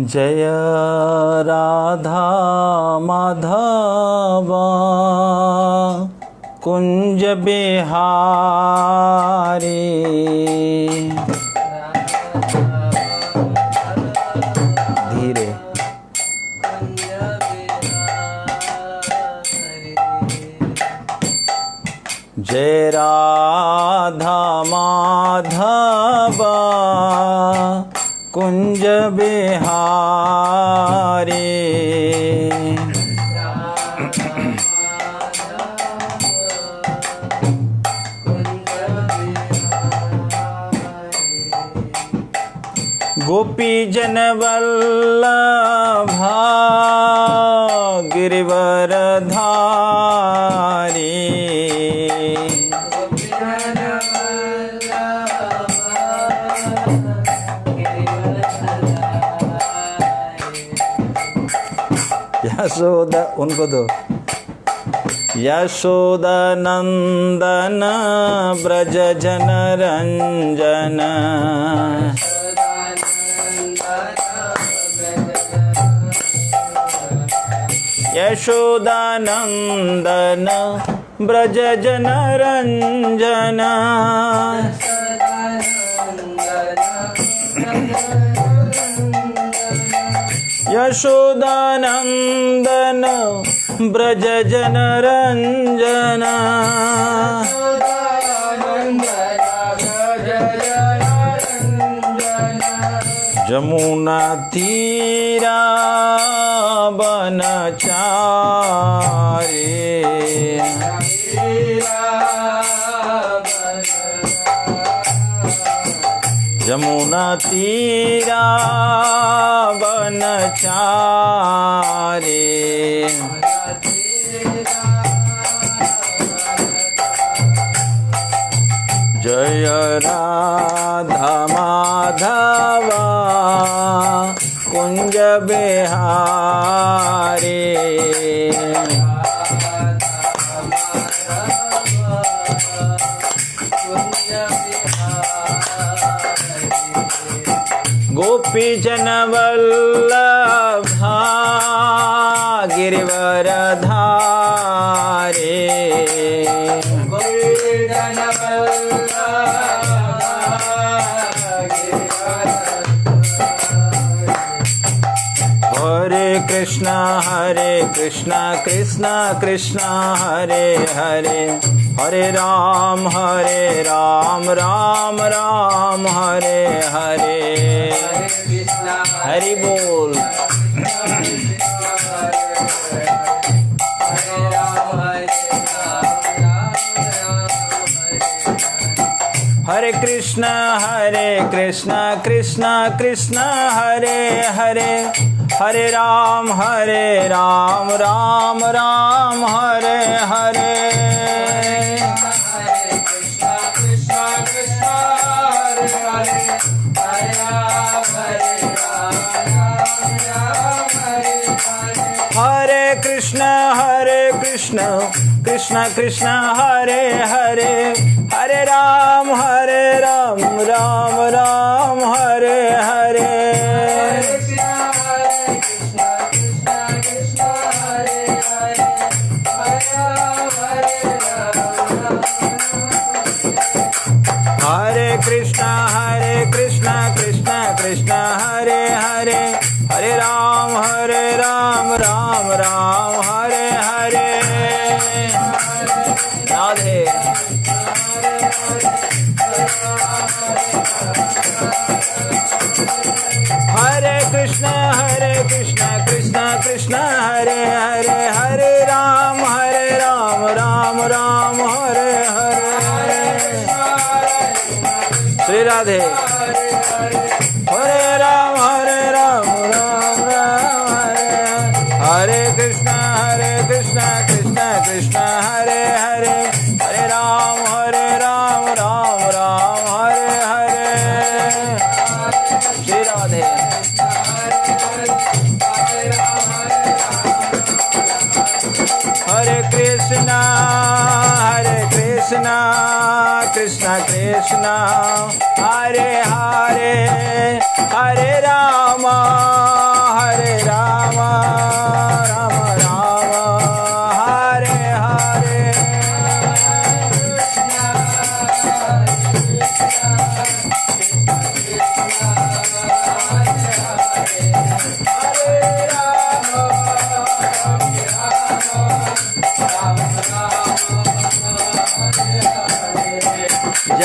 जय राधा माधवा कुंज बिहारी। धीरे। जय राधा माधवा कुंज बिहारी। गोपी जन वल्लभा गिरिवरधारी। यशोदा उनको दो। यशोदा नंदन ब्रज जन रंजन। यशोदा नंदन ब्रज जन रंजन। यशोदानंदन ब्रज जन रंजन। जमुना तीरा बनचारी। जमुना तीरा बनचारी। जय राधा माधवा कुंज बिहारी। गोपी जन वल्लभा गिरिवरधारी। हरे कृष्णा कृष्णा कृष्णा हरे हरे। हरे राम राम राम हरे हरे। हरि बोल। हरे कृष्णा कृष्णा कृष्णा हरे हरे। हरे राम राम राम हरे हरे। हरे कृष्ण कृष्ण कृष्ण हरे हरे। हरे राम राम राम हरे हरे। हरे कृष्ण कृष्ण कृष्ण हरे हरे। हरे राम राम राम हरे हरे। राधे। हरे कृष्ण कृष्ण कृष्ण हरे हरे। हरे राम राम राम हरे हरे। श्री राधे। हरे राम राम राम हरे हरे। कृष्ण कृष्ण कृष्ण हरे हरे। हरे राम राम राम हरे हरे। श्री राधे। हरे कृष्णा कृष्ण कृष्ण हरे हरे। हरे राम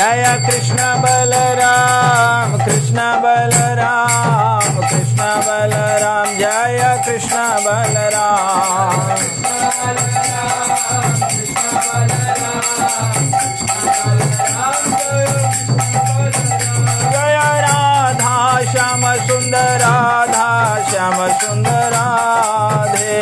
जय कृष्ण बलराम कृष्ण बलराम कृष्ण बलराम जय कृष्ण बलराम जय राधा श्याम सुंदर राधा श्याम सुंदर राधे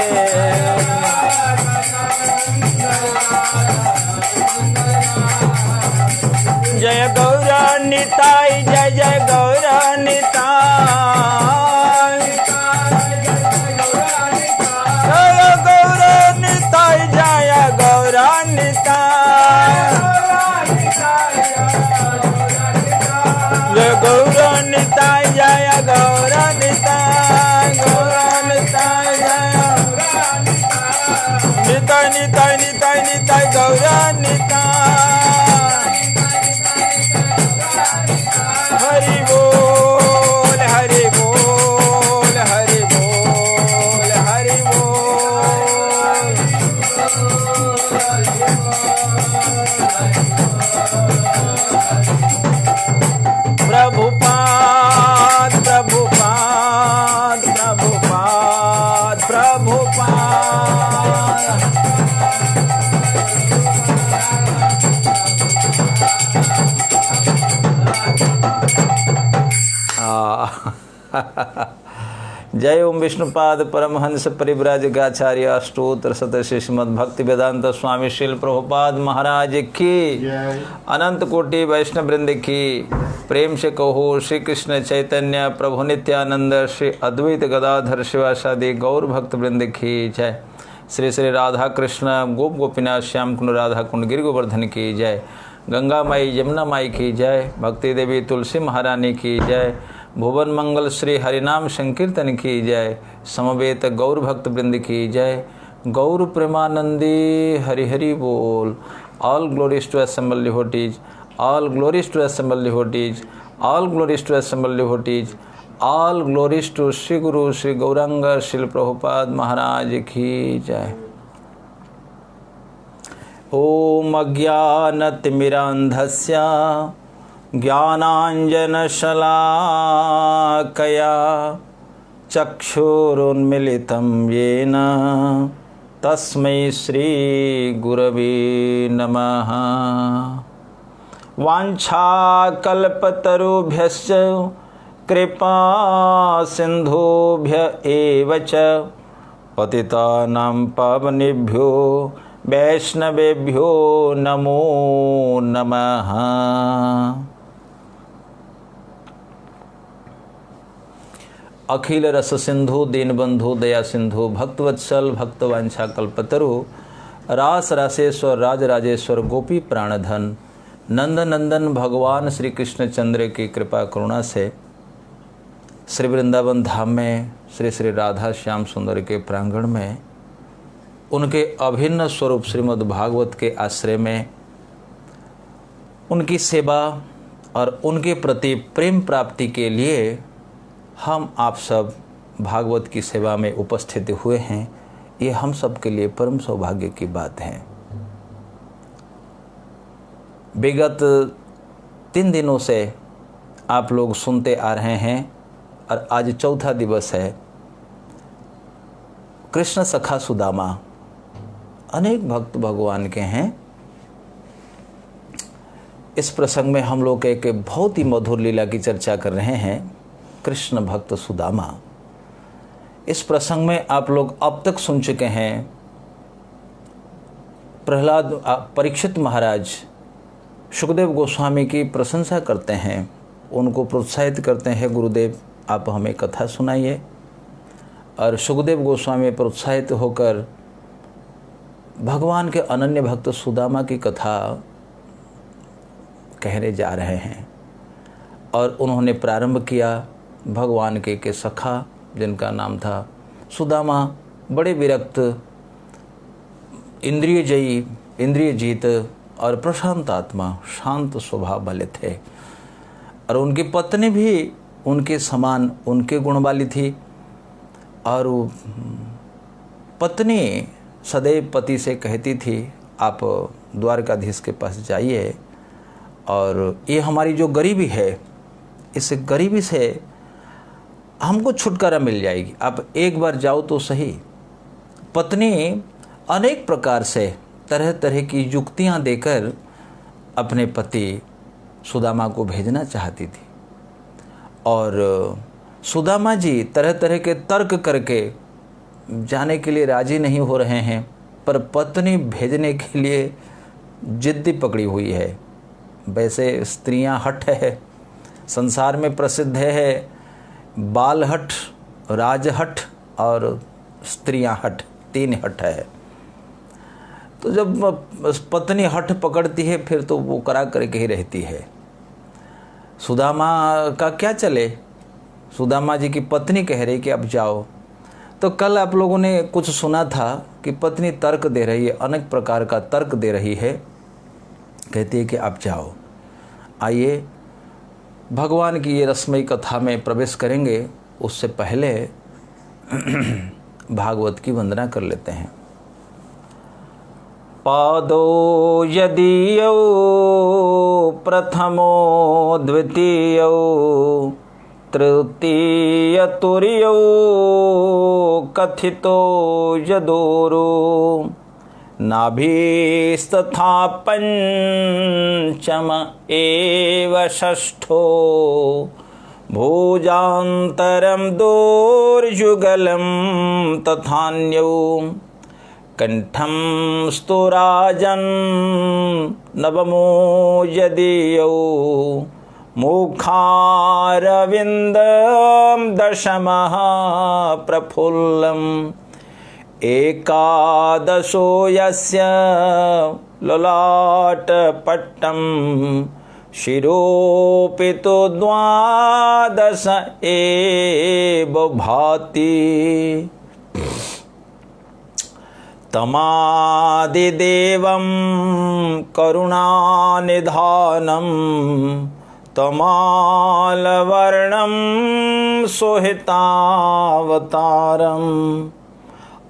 जय गौरानिताई जय जय गौरानिताई जय गौरानिताई जय गौरानिताई जय गौरानिताई जय गौरानिताई गौरानिताई जय निताई निताई निताई निताई गौरानिताई हरि बोल हरि बोल हरि बोल हरि बोल प्रभुपाद प्रभुपाद प्रभुपाद प्रभुपाद जय ओम विष्णुपाद परमहंस परिव्राजकाचार्य अष्टोत्तर शतश्री श्रीमद् भक्ति वेदांत स्वामी श्रील प्रभुपाद महाराज की अनंत कोटि वैष्णव वृंद की प्रेम से कहो श्री कृष्ण चैतन्य प्रभु नित्यानंद श्री अद्वैत गदाधर शिवासादि गौर भक्त वृंद की जय। श्री श्री राधा कृष्ण गोप गोपीनाथ श्याम कुंड राधा कुंड गिरि गोवर्धन की जय। गंगा माई यमुना माई की जय। भक्ति देवी तुलसी महारानी की जय। भुवन मंगल श्री हरिनाम संकीर्तन की जय। समवेत गौर भक्त वृंद की जय। गौर प्रेमानंदी हरि हरि बोल। All glories to assembled devotees, all glories to assembled devotees, all glories to assembled devotees, all glories to Shri Guru Shri Gaurang Shri Prabhupada महाराज की जय। ओम अज्ञानतिमिरान्धस्य ज्ञानाञ्जनशलाकया चक्षुरुन्मिलितं येन तस्मै श्रीगुरवे नमः। वाञ्छाकल्पतरुभ्यश्च कृपा सिन्धुभ्य एव च पतितानां पावनेभ्यो वैष्णवेभ्यो नमो नमः। अखिल रस सिंधु दीनबंधु दया सिंधु भक्तवत्सल भक्तवांछा कल्पतरु रास रासेश्वर राज राजेश्वर गोपी प्राणधन नंद नंदन भगवान श्री कृष्ण चंद्र की कृपा करुणा से श्री वृंदावन धाम में श्री श्री राधा श्याम सुंदर के प्रांगण में उनके अभिन्न स्वरूप श्रीमद् भागवत के आश्रय में उनकी सेवा और उनके प्रति प्रेम प्राप्ति के लिए हम आप सब भागवत की सेवा में उपस्थित हुए हैं। ये हम सब के लिए परम सौभाग्य की बात है। विगत 3 दिनों से आप लोग सुनते आ रहे हैं और आज चौथा दिवस है। कृष्ण सखा सुदामा अनेक भक्त भगवान के हैं। इस प्रसंग में हम लोग एक बहुत ही मधुर लीला की चर्चा कर रहे हैं, कृष्ण भक्त सुदामा। इस प्रसंग में आप लोग अब तक सुन चुके हैं प्रहलाद परीक्षित महाराज सुखदेव गोस्वामी की प्रशंसा करते हैं, उनको प्रोत्साहित करते हैं, गुरुदेव आप हमें कथा सुनाइए। और सुखदेव गोस्वामी प्रोत्साहित होकर भगवान के अनन्य भक्त सुदामा की कथा कहने जा रहे हैं। और उन्होंने प्रारंभ किया भगवान के सखा जिनका नाम था सुदामा, बड़े विरक्त, इंद्रिय जीत और प्रशांत आत्मा, शांत स्वभाव वाले थे। और उनकी पत्नी भी उनके समान उनके गुण वाली थी। और पत्नी सदैव पति से कहती थी, आप द्वारकाधीश के पास जाइए और ये हमारी जो गरीबी है, इस गरीबी से हमको छुटकारा मिल जाएगी। आप एक बार जाओ तो सही। पत्नी अनेक प्रकार से तरह तरह की युक्तियां देकर अपने पति सुदामा को भेजना चाहती थी, और सुदामा जी तरह तरह के तर्क करके जाने के लिए राजी नहीं हो रहे हैं, पर पत्नी भेजने के लिए जिद्दी पकड़ी हुई है। वैसे स्त्रियां हठ है, संसार में प्रसिद्ध है बाल हठ, राजहठ और स्त्रियां हठ, 3 हठ है। तो जब पत्नी हठ पकड़ती है फिर तो वो करा करके ही रहती है। सुदामा का क्या चले, सुदामा जी की पत्नी कह रही कि अब जाओ। तो कल आप लोगों ने कुछ सुना था कि पत्नी तर्क दे रही है, अनेक प्रकार का तर्क दे रही है, कहती है कि अब जाओ। आइए भगवान की ये रसमयी कथा में प्रवेश करेंगे, उससे पहले भागवत की वंदना कर लेते हैं। पादो यदीयो प्रथमो द्वितीयो तृतीय तुर्यो कथितो यदोरो नाभिस्तथा पंचम एव षष्ठो भुजान्तरं दोर्युगलं तथान्यो कंठं स्तुराजन् नवमो यदीयो मुखारविन्दं दशमः प्रफुल्लम् एकादशो यस्य ललाटपट्टं शिरोपितो द्वादश एव भाति तमादिदेवं करुणानिधानं तमालवर्णं सोहितावतारम्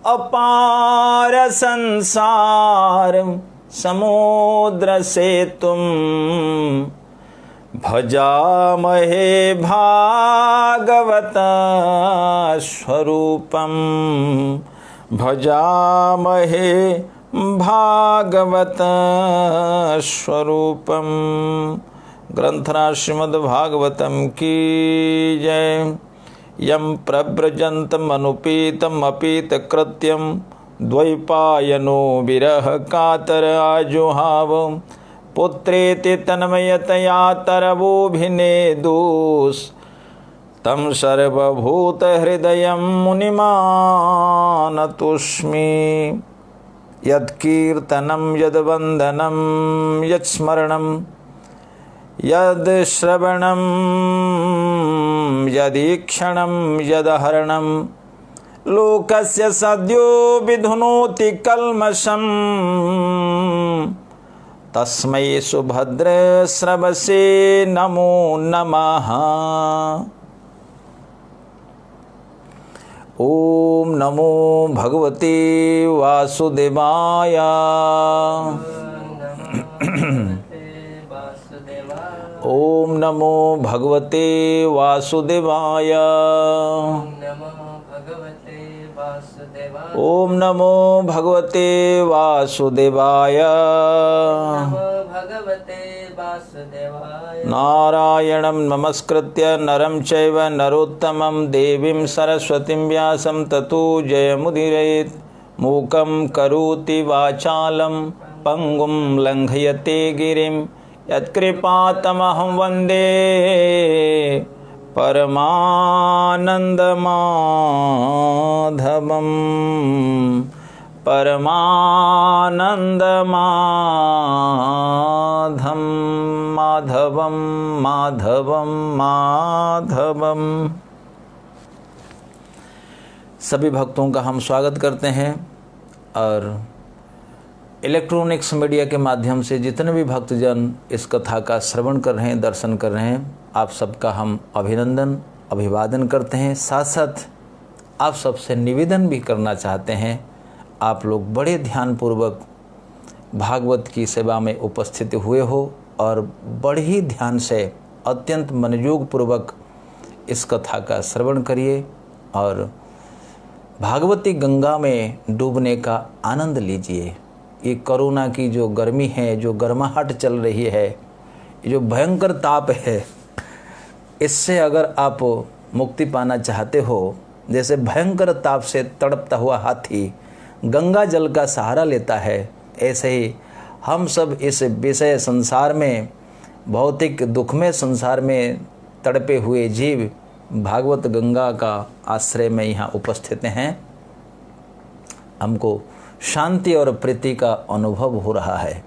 अपार संसार समुद्र सेतुं भजामहे भागवत स्वरूपं भजामहे भागवत स्वरूपं। ग्रंथराज श्रीमद्भागवतम की जय। यं प्रव्रजन्तमनुपीतमपीतकृत्यं द्वैपायनो विरह कातर आजुहाव पुत्रेति तन्मयतया तरवोऽभिनेदुस् तं सर्वभूतहृदयं मुनिमानतोऽस्मि। यत्कीर्तनं यद्वन्दनं यत्स्मरणं यद श्रवणं यदीक्षणं यदहरणं लोकस्य सद्यो विधुनोति कल्मषं तस्मै सुभद्र श्रवसे नमो नमः। ओम नमो भगवते वासुदेवाय। ओम नमो भगवते वासुदेवाय। ओम नमो भगवते वासुदेवाय। नारायणं नमस्कृत्य नरं चैव नरोत्तमं देवीं सरस्वतीं व्यासं ततो जयमुदीरयेत्। मूकं करोति वाचालं पंगुं लंघयते गिरिं यत्कृपातमहं वन्दे परमानन्दमाधवं परमानन्दमाधवं माधवं माधवं माधवं। सभी भक्तों का हम स्वागत करते हैं, और इलेक्ट्रॉनिक्स मीडिया के माध्यम से जितने भी भक्तजन इस कथा का श्रवण कर रहे हैं, दर्शन कर रहे हैं, आप सबका हम अभिनंदन अभिवादन करते हैं। साथ साथ आप सबसे निवेदन भी करना चाहते हैं, आप लोग बड़े ध्यानपूर्वक भागवत की सेवा में उपस्थित हुए हो, और बड़े ही ध्यान से अत्यंत मनोयोग पूर्वक इस कथा का श्रवण करिए और भागवती गंगा में डूबने का आनंद लीजिए। ये कोरोना की जो गर्मी है, जो गर्माहट चल रही है, ये जो भयंकर ताप है, इससे अगर आप मुक्ति पाना चाहते हो, जैसे भयंकर ताप से तड़पता हुआ हाथी गंगा जल का सहारा लेता है, ऐसे ही हम सब इस विषय संसार में, भौतिक दुखमय संसार में तड़पे हुए जीव भागवत गंगा का आश्रय में यहाँ उपस्थित हैं। हमको शांति और प्रीति का अनुभव हो रहा है।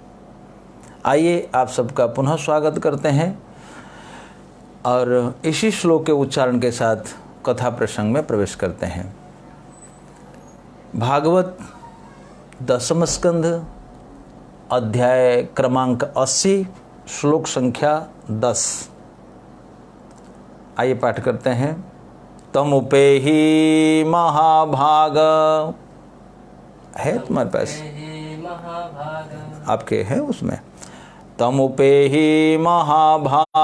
आइए आप सबका पुनः स्वागत करते हैं और इसी श्लोक के उच्चारण के साथ कथा प्रसंग में प्रवेश करते हैं। भागवत दशम स्कंध अध्याय क्रमांक 80 श्लोक संख्या 10। आइए पाठ करते हैं। तमुपेहि महाभाग, है तुम्हारे पास? आपके हैं उसमें? तमुपेहि महाभाग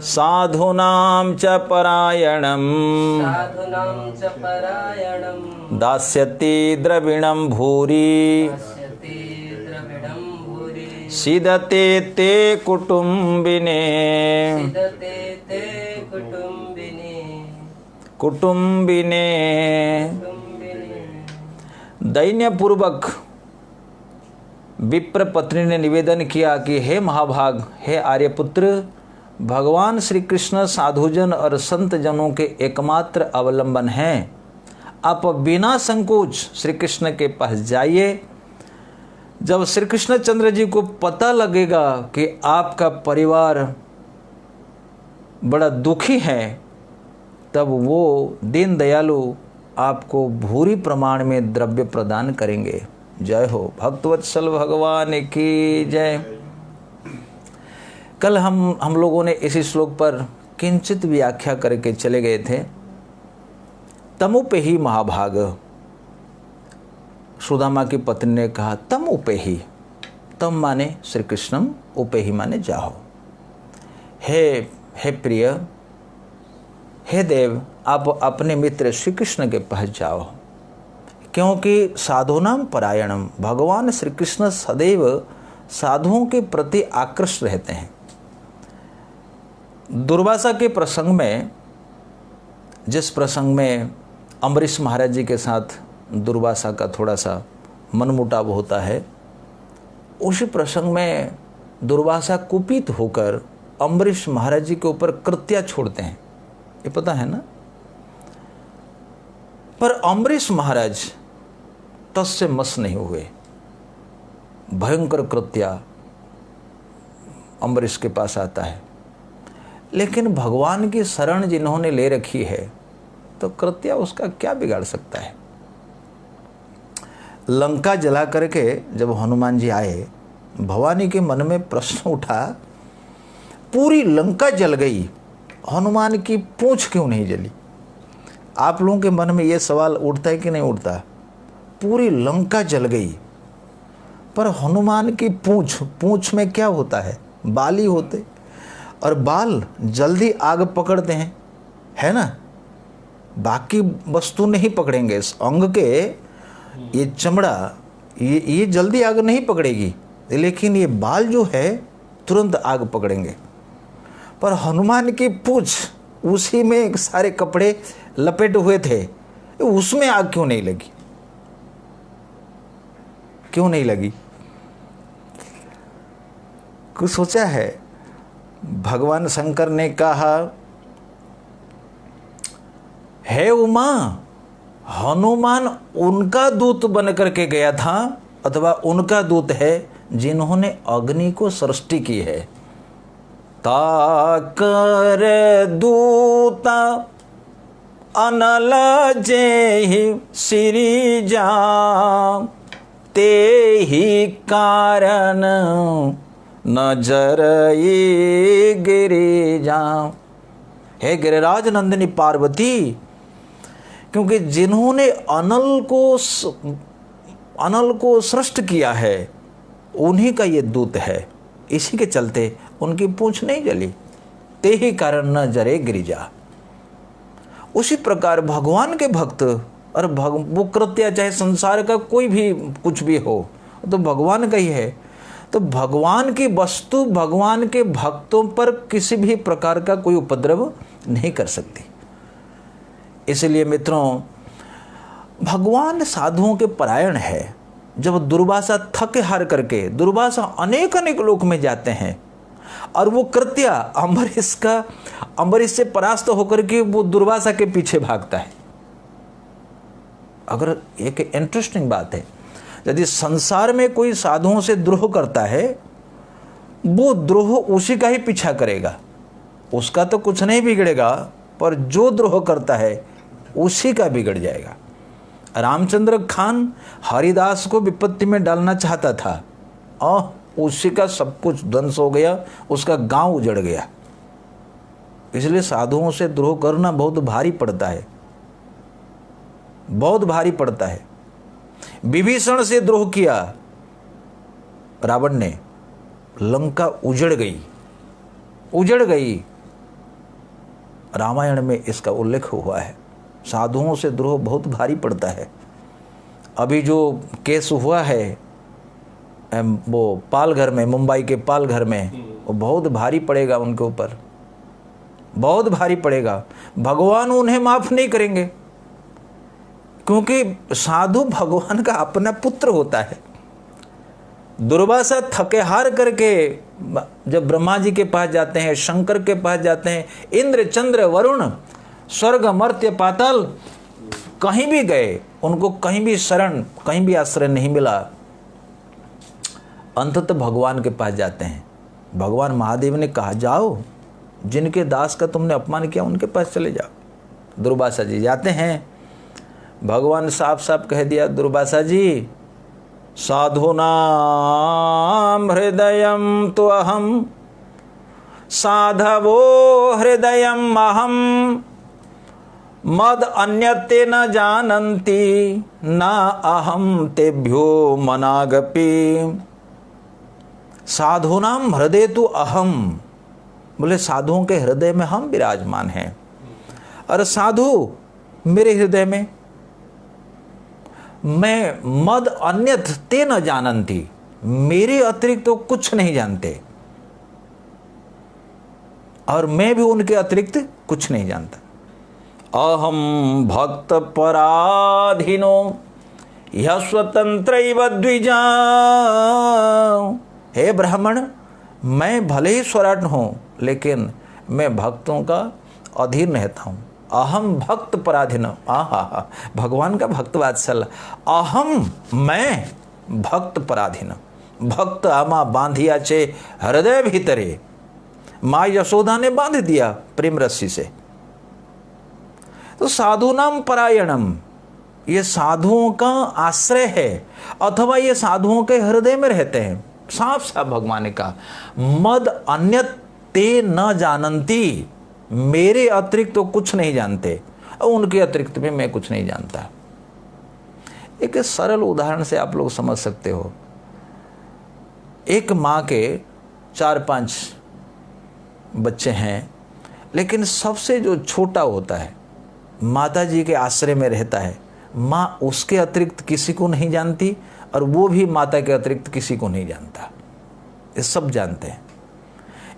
साधूनां च परायणं दास्यति द्रविणं भूरि सीदते ते कुटुम्बिने दैन्यपूर्वक विप्र पत्नी ने निवेदन किया कि हे महाभाग, हे आर्यपुत्र, भगवान श्री कृष्ण साधुजन और संत जनों के एकमात्र अवलंबन हैं। आप बिना संकोच श्री कृष्ण के पास जाइए। जब श्री कृष्ण चंद्र जी को पता लगेगा कि आपका परिवार बड़ा दुखी है, तब वो दीन दयालु आपको भूरी प्रमाण में द्रव्य प्रदान करेंगे। जय हो भक्तवत्सल भगवान की जय। कल हम लोगों ने इसी श्लोक पर किंचित व्याख्या करके चले गए थे। तमुपेहि महाभाग, सुदामा की पत्नी ने कहा तम उपेहि। तम माने श्री कृष्णम, उपेहि माने जाओ। हे प्रिय, हे देव, आप अपने मित्र श्री कृष्ण के पास जाओ, क्योंकि साधूनाम परायणम, भगवान श्री कृष्ण सदैव साधुओं के प्रति आकृष्ट रहते हैं। दुर्वासा के प्रसंग में, जिस प्रसंग में अम्बरीश महाराज जी के साथ दुर्वासा का थोड़ा सा मनमुटाव होता है, उसी प्रसंग में दुर्वासा कुपित होकर अम्बरीश महाराज जी के ऊपर कृत्या छोड़ते हैं। ये पता है ना? पर अम्बरीश महाराज तस से मस नहीं हुए। भयंकर कृत्या अम्बरीश के पास आता है, लेकिन भगवान की शरण जिन्होंने ले रखी है, तो कृत्या उसका क्या बिगाड़ सकता है। लंका जला करके जब हनुमान जी आए, भवानी के मन में प्रश्न उठा, पूरी लंका जल गई, हनुमान की पूंछ क्यों नहीं जली? आप लोगों के मन में ये सवाल उठता है कि नहीं उठता? पूरी लंका जल गई, पर हनुमान की पूंछ में क्या होता है? बाल ही होते, और बाल जल्दी आग पकड़ते हैं, है ना? बाकी वस्तु नहीं पकड़ेंगे। इस अंग के ये चमड़ा ये जल्दी आग नहीं पकड़ेगी, लेकिन ये बाल जो है तुरंत आग पकड़ेंगे। पर हनुमान की पूंछ, उसी में सारे कपड़े लपेटे हुए थे, उसमें आग क्यों नहीं लगी? क्यों नहीं लगी? कुछ सोचा है? भगवान शंकर ने कहा, हे उमा, हनुमान उनका दूत बन करके गया था, अथवा उनका दूत है जिन्होंने अग्नि को सृष्टि की है। ताकर दूता अनल जेहि श्री जा, ते ही कारण नजर गिरि जा। हे गिरिराज नंदिनी पार्वती, क्योंकि जिन्होंने अनल को सृष्ट किया है, उन्हीं का ये दूत है, इसी के चलते उनकी पूंछ नहीं जली। ते ही कारण न जरे गिरिजा। उसी प्रकार भगवान के भक्त और वो कृत्य चाहे संसार का कोई भी कुछ भी हो तो भगवान का ही है। तो भगवान की वस्तु भगवान के भक्तों पर किसी भी प्रकार का कोई उपद्रव नहीं कर सकती। इसलिए मित्रों, भगवान साधुओं के परायण है। जब दुर्वासा थके हार करके, दुर्वासा अनेक अनेक लोक में जाते हैं और वो कृत्य अम्बरीश से परास्त होकर के वो दुर्वासा के पीछे भागता है। अगर एक इंटरेस्टिंग बात है, यदि संसार में कोई साधुओं से द्रोह करता है, वो द्रोह उसी का ही पीछा करेगा, उसका तो कुछ नहीं बिगड़ेगा, पर जो द्रोह करता है उसी का बिगड़ जाएगा। रामचंद्र खान हरिदास को विपत्ति में डालना चाहता था और उसी का सब कुछ ध्वंस हो गया, उसका गांव उजड़ गया। इसलिए साधुओं से द्रोह करना बहुत भारी पड़ता है, बहुत भारी पड़ता है। विभीषण से द्रोह किया रावण ने, लंका उजड़ गई, उजड़ गई। रामायण में इसका उल्लेख हुआ है। साधुओं से द्रोह बहुत भारी पड़ता है। अभी जो केस हुआ है वो पालघर में, मुंबई के पालघर में, वो बहुत भारी पड़ेगा उनके ऊपर, बहुत भारी पड़ेगा। भगवान उन्हें माफ नहीं करेंगे, क्योंकि साधु भगवान का अपना पुत्र होता है। दुर्वासा थके हार करके जब ब्रह्मा जी के पास जाते हैं, शंकर के पास जाते हैं, इंद्र चंद्र वरुण स्वर्ग मर्त्य पाताल कहीं भी गए, उनको कहीं भी शरण, कहीं भी आश्रय नहीं मिला। अंततः भगवान के पास जाते हैं। भगवान महादेव ने कहा, जाओ, जिनके दास का तुमने अपमान किया उनके पास चले जाओ। दुर्वासा जी जाते हैं। भगवान साफ साफ कह दिया, दुर्वासा जी, साधूनां हृदयं तु अहं, साधवो हृदयं अहं, मद अन्यते न जानन्ति, न अहं तेभ्यो मनागपि। साधूनां हृदय तु अहं, बोले साधुओं के हृदय में हम विराजमान हैं, और साधु मेरे हृदय में। मैं मद अन्यत ते न जानन्ति, मेरे अतिरिक्त तो कुछ नहीं जानते, और मैं भी उनके अतिरिक्त कुछ नहीं जानता। अहम भक्त पराधीनो यह स्वतंत्रैव द्विजा। हे ब्राह्मण, मैं भले ही स्वराट हूँ, लेकिन मैं भक्तों का अधीन रहता हूँ। अहम भक्त पराधीन, आहा, भगवान का भक्त वात्सल्य। अहम, मैं भक्त पराधीन, भक्त आमा बांधिया चे हृदय भीतरे। माँ यशोदा ने बांध दिया प्रेम रस्सी से। तो साधुनाम परायणम, ये साधुओं का आश्रय है, अथवा ये साधुओं के हृदय में रहते हैं। साफ साफ भगवान ने कहा, मद अन्यत ते न जानन्ति, मेरे अतिरिक्त तो कुछ नहीं जानते, और उनके अतिरिक्त भी मैं कुछ नहीं जानता। एक सरल उदाहरण से आप लोग समझ सकते हो। एक माँ के 4-5 बच्चे हैं, लेकिन सबसे जो छोटा होता है माता जी के आश्रय में रहता है। माँ उसके अतिरिक्त किसी को नहीं जानती, और वो भी माता के अतिरिक्त किसी को नहीं जानता। ये सब जानते हैं।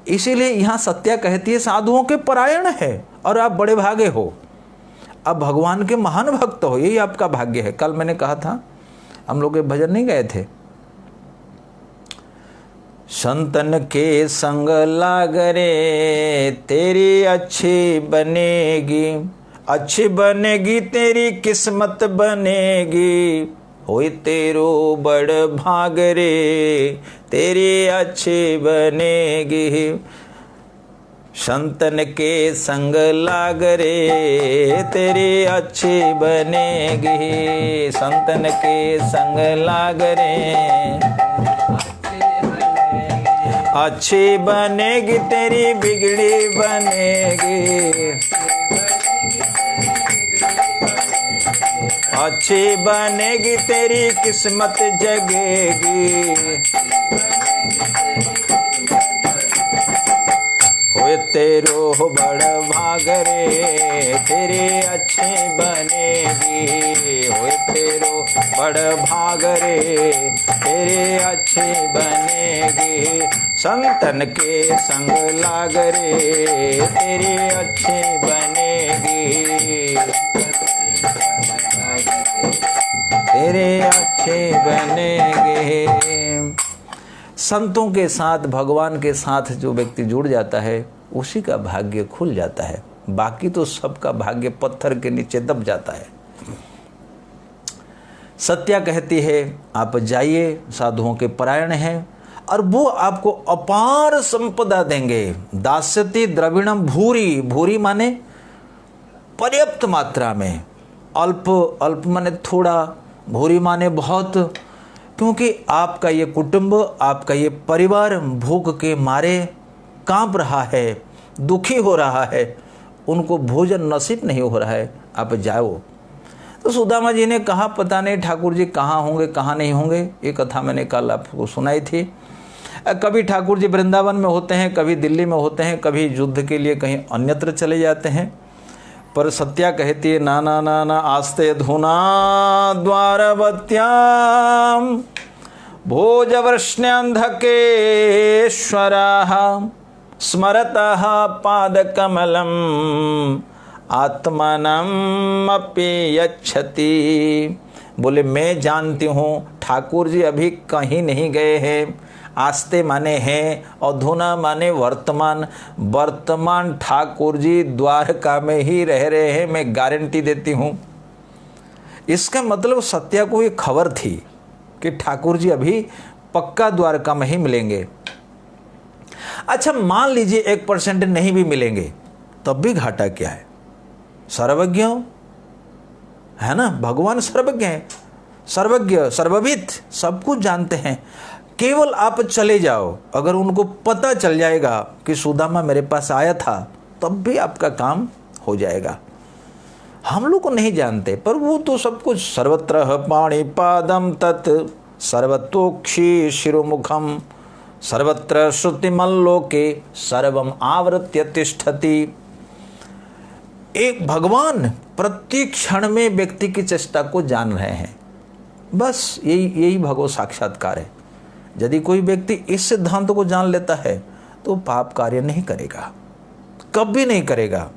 इसीलिए यहाँ सत्या कहती है, साधुओं के परायण है, और आप बड़े भागे हो, आप भगवान के महान भक्त हो, यही आपका भाग्य है। कल मैंने कहा था, हम लोग भजन नहीं गए थे, संतन के संग लाग रे तेरी अच्छी बनेगी, अच्छी बनेगी तेरी किस्मत बनेगी, होए तेरो बड़ भाग रे तेरी अच्छी बनेगी। संतन के संग लाग रे तेरी अच्छी बनेगी, संतन के संग लाग रे अच्छी बनेगी तेरी बिगड़ी बनेगी, अच्छी बनेगी तेरी किस्मत जगेगी। तेरो बड़ भाग रे, तेरे अच्छे बनेगी। होए तेरो बड़ भाग रे, तेरे अच्छे बनेगी। संतन के संग लाग रे, तेरे अच्छे बनेगी। तेरे अच्छे बनेंगे। संतों के साथ, भगवान के साथ जो व्यक्ति जुड़ जाता है उसी का भाग्य खुल जाता है, बाकी तो सबका भाग्य पत्थर के नीचे दब जाता है। सत्या कहती है आप जाइए, साधुओं के परायण हैं और वो आपको अपार संपदा देंगे। दास्यति द्रविणम भूरी, भूरी माने पर्याप्त मात्रा में, अल्प, अल्प माने थोड़ा, भूरी माने बहुत, क्योंकि आपका ये कुटुंब, आपका ये परिवार भूख के मारे कांप रहा है, दुखी हो रहा है, उनको भोजन नसीब नहीं हो रहा है, आप जाओ। तो सुदामा जी ने कहा पता नहीं ठाकुर जी कहाँ होंगे कहाँ नहीं होंगे। ये कथा मैंने कल आपको सुनाई थी। कभी ठाकुर जी वृंदावन में होते हैं, कभी दिल्ली में होते हैं, कभी युद्ध के लिए कहीं अन्यत्र चले जाते हैं। पर सत्या कहती है ना ना ना ना, आस्ते धुना द्वारवत्याम भोजवृष्ण्यन्धकेश्वराः स्मरतः पादकमलम आत्मानम अपि यच्छति। बोले मैं जानती हूँ ठाकुर जी अभी कहीं नहीं गए हैं। आस्ते माने हैं और धुना माने वर्तमान, वर्तमान ठाकुर जी द्वारका में ही रह रहे हैं, मैं गारंटी देती हूँ। इसका मतलब सत्या को ये खबर थी कि ठाकुर जी अभी पक्का द्वारका में ही मिलेंगे। अच्छा मान लीजिए 1% नहीं भी मिलेंगे, तब भी घाटा क्या है? सर्वज्ञ है ना, भगवान सर्वज्ञ है, सर्वज्ञ सर्वविद, सब कुछ जानते हैं। केवल आप चले जाओ, अगर उनको पता चल जाएगा कि सुदामा मेरे पास आया था, तब भी आपका काम हो जाएगा। हम लोग को नहीं जानते, पर वो तो सब कुछ सर्वत्र पाणिपादम तत् सर्वतोक्षी शिरोमुखम सर्वत्र श्रुतिमल्लोके सर्वम आवृत्य तिष्ठति। एक भगवान प्रत्येक क्षण में व्यक्ति की चेष्टा को जान रहे हैं। बस यही भगवत साक्षात्कार है। यदि कोई व्यक्ति इस सिद्धांत को जान लेता है तो पाप कार्य नहीं करेगा, कभी नहीं करेगा।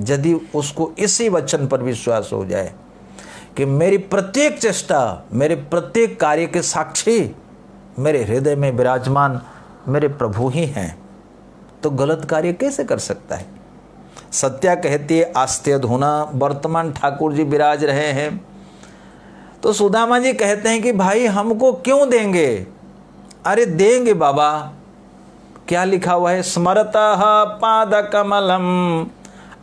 यदि उसको इसी वचन पर विश्वास हो जाए कि मेरी प्रत्येक चेष्टा, मेरे प्रत्येक कार्य के साक्षी मेरे हृदय में विराजमान मेरे प्रभु ही हैं, तो गलत कार्य कैसे कर सकता है? सत्या कहती है आस्ते धुना, वर्तमान ठाकुर जी विराज रहे हैं। तो सुदामा जी कहते हैं कि भाई हमको क्यों देंगे? अरे देंगे बाबा। क्या लिखा हुआ है? स्मरतः पादकमलम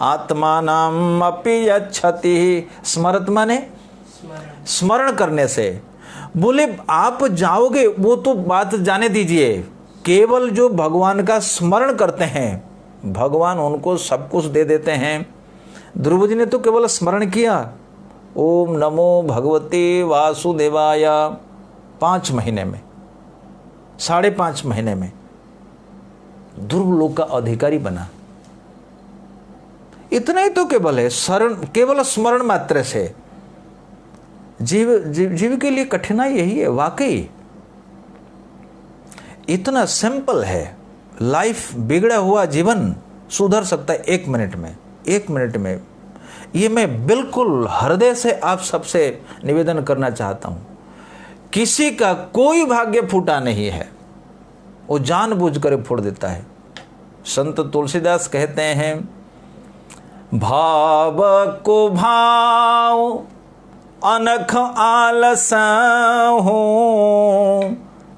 आत्मानम अपि यच्छति। स्मरत माने स्मरण करने से। बोले आप जाओगे वो तो बात जाने दीजिए, केवल जो भगवान का स्मरण करते हैं भगवान उनको सब कुछ दे देते हैं। ध्रुव जी ने तो केवल स्मरण किया, ओम नमो भगवते वासुदेवाय, 5 महीने में, 5.5 महीने में ध्रुव लोक का अधिकारी बना। इतना ही तो केवल है, शरण, केवल स्मरण मात्र से। जीव के लिए कठिनाई यही है वाकई। इतना सिंपल है। लाइफ, बिगड़ा हुआ जीवन सुधर सकता है 1 मिनट में, 1 मिनट में। ये मैं बिल्कुल हृदय से आप सबसे निवेदन करना चाहता हूं। किसी का कोई भाग्य फूटा नहीं है, वो जानबूझकर फोड़ देता है। संत तुलसीदास कहते हैं भाव को भाव अनख आलस हो,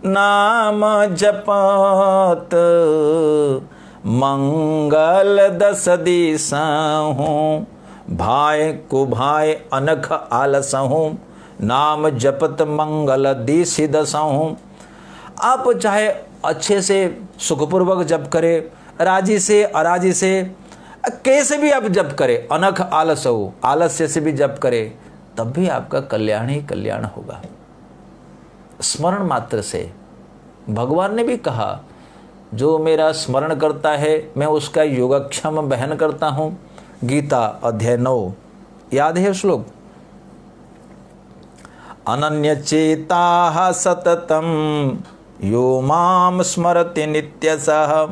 नाम जपत मंगल 10 दिशा हो। भाई को भाई अनख आलस हो, नाम जपत मंगल 10 दिशा हो। आप चाहे अच्छे से सुखपूर्वक जप करें, राजी से अराजी से, कैसे भी आप जप करें, अनख आलस हो, आलस्य से भी जप करें, तब भी आपका कल्याण ही कल्याण होगा। स्मरण मात्र से। भगवान ने भी कहा जो मेरा स्मरण करता है मैं उसका योगक्षेम बहन करता हूँ। गीता अध्याय 9, याद है श्लोक? अनन्य चेता सततम यो माम स्मरति नित्यसः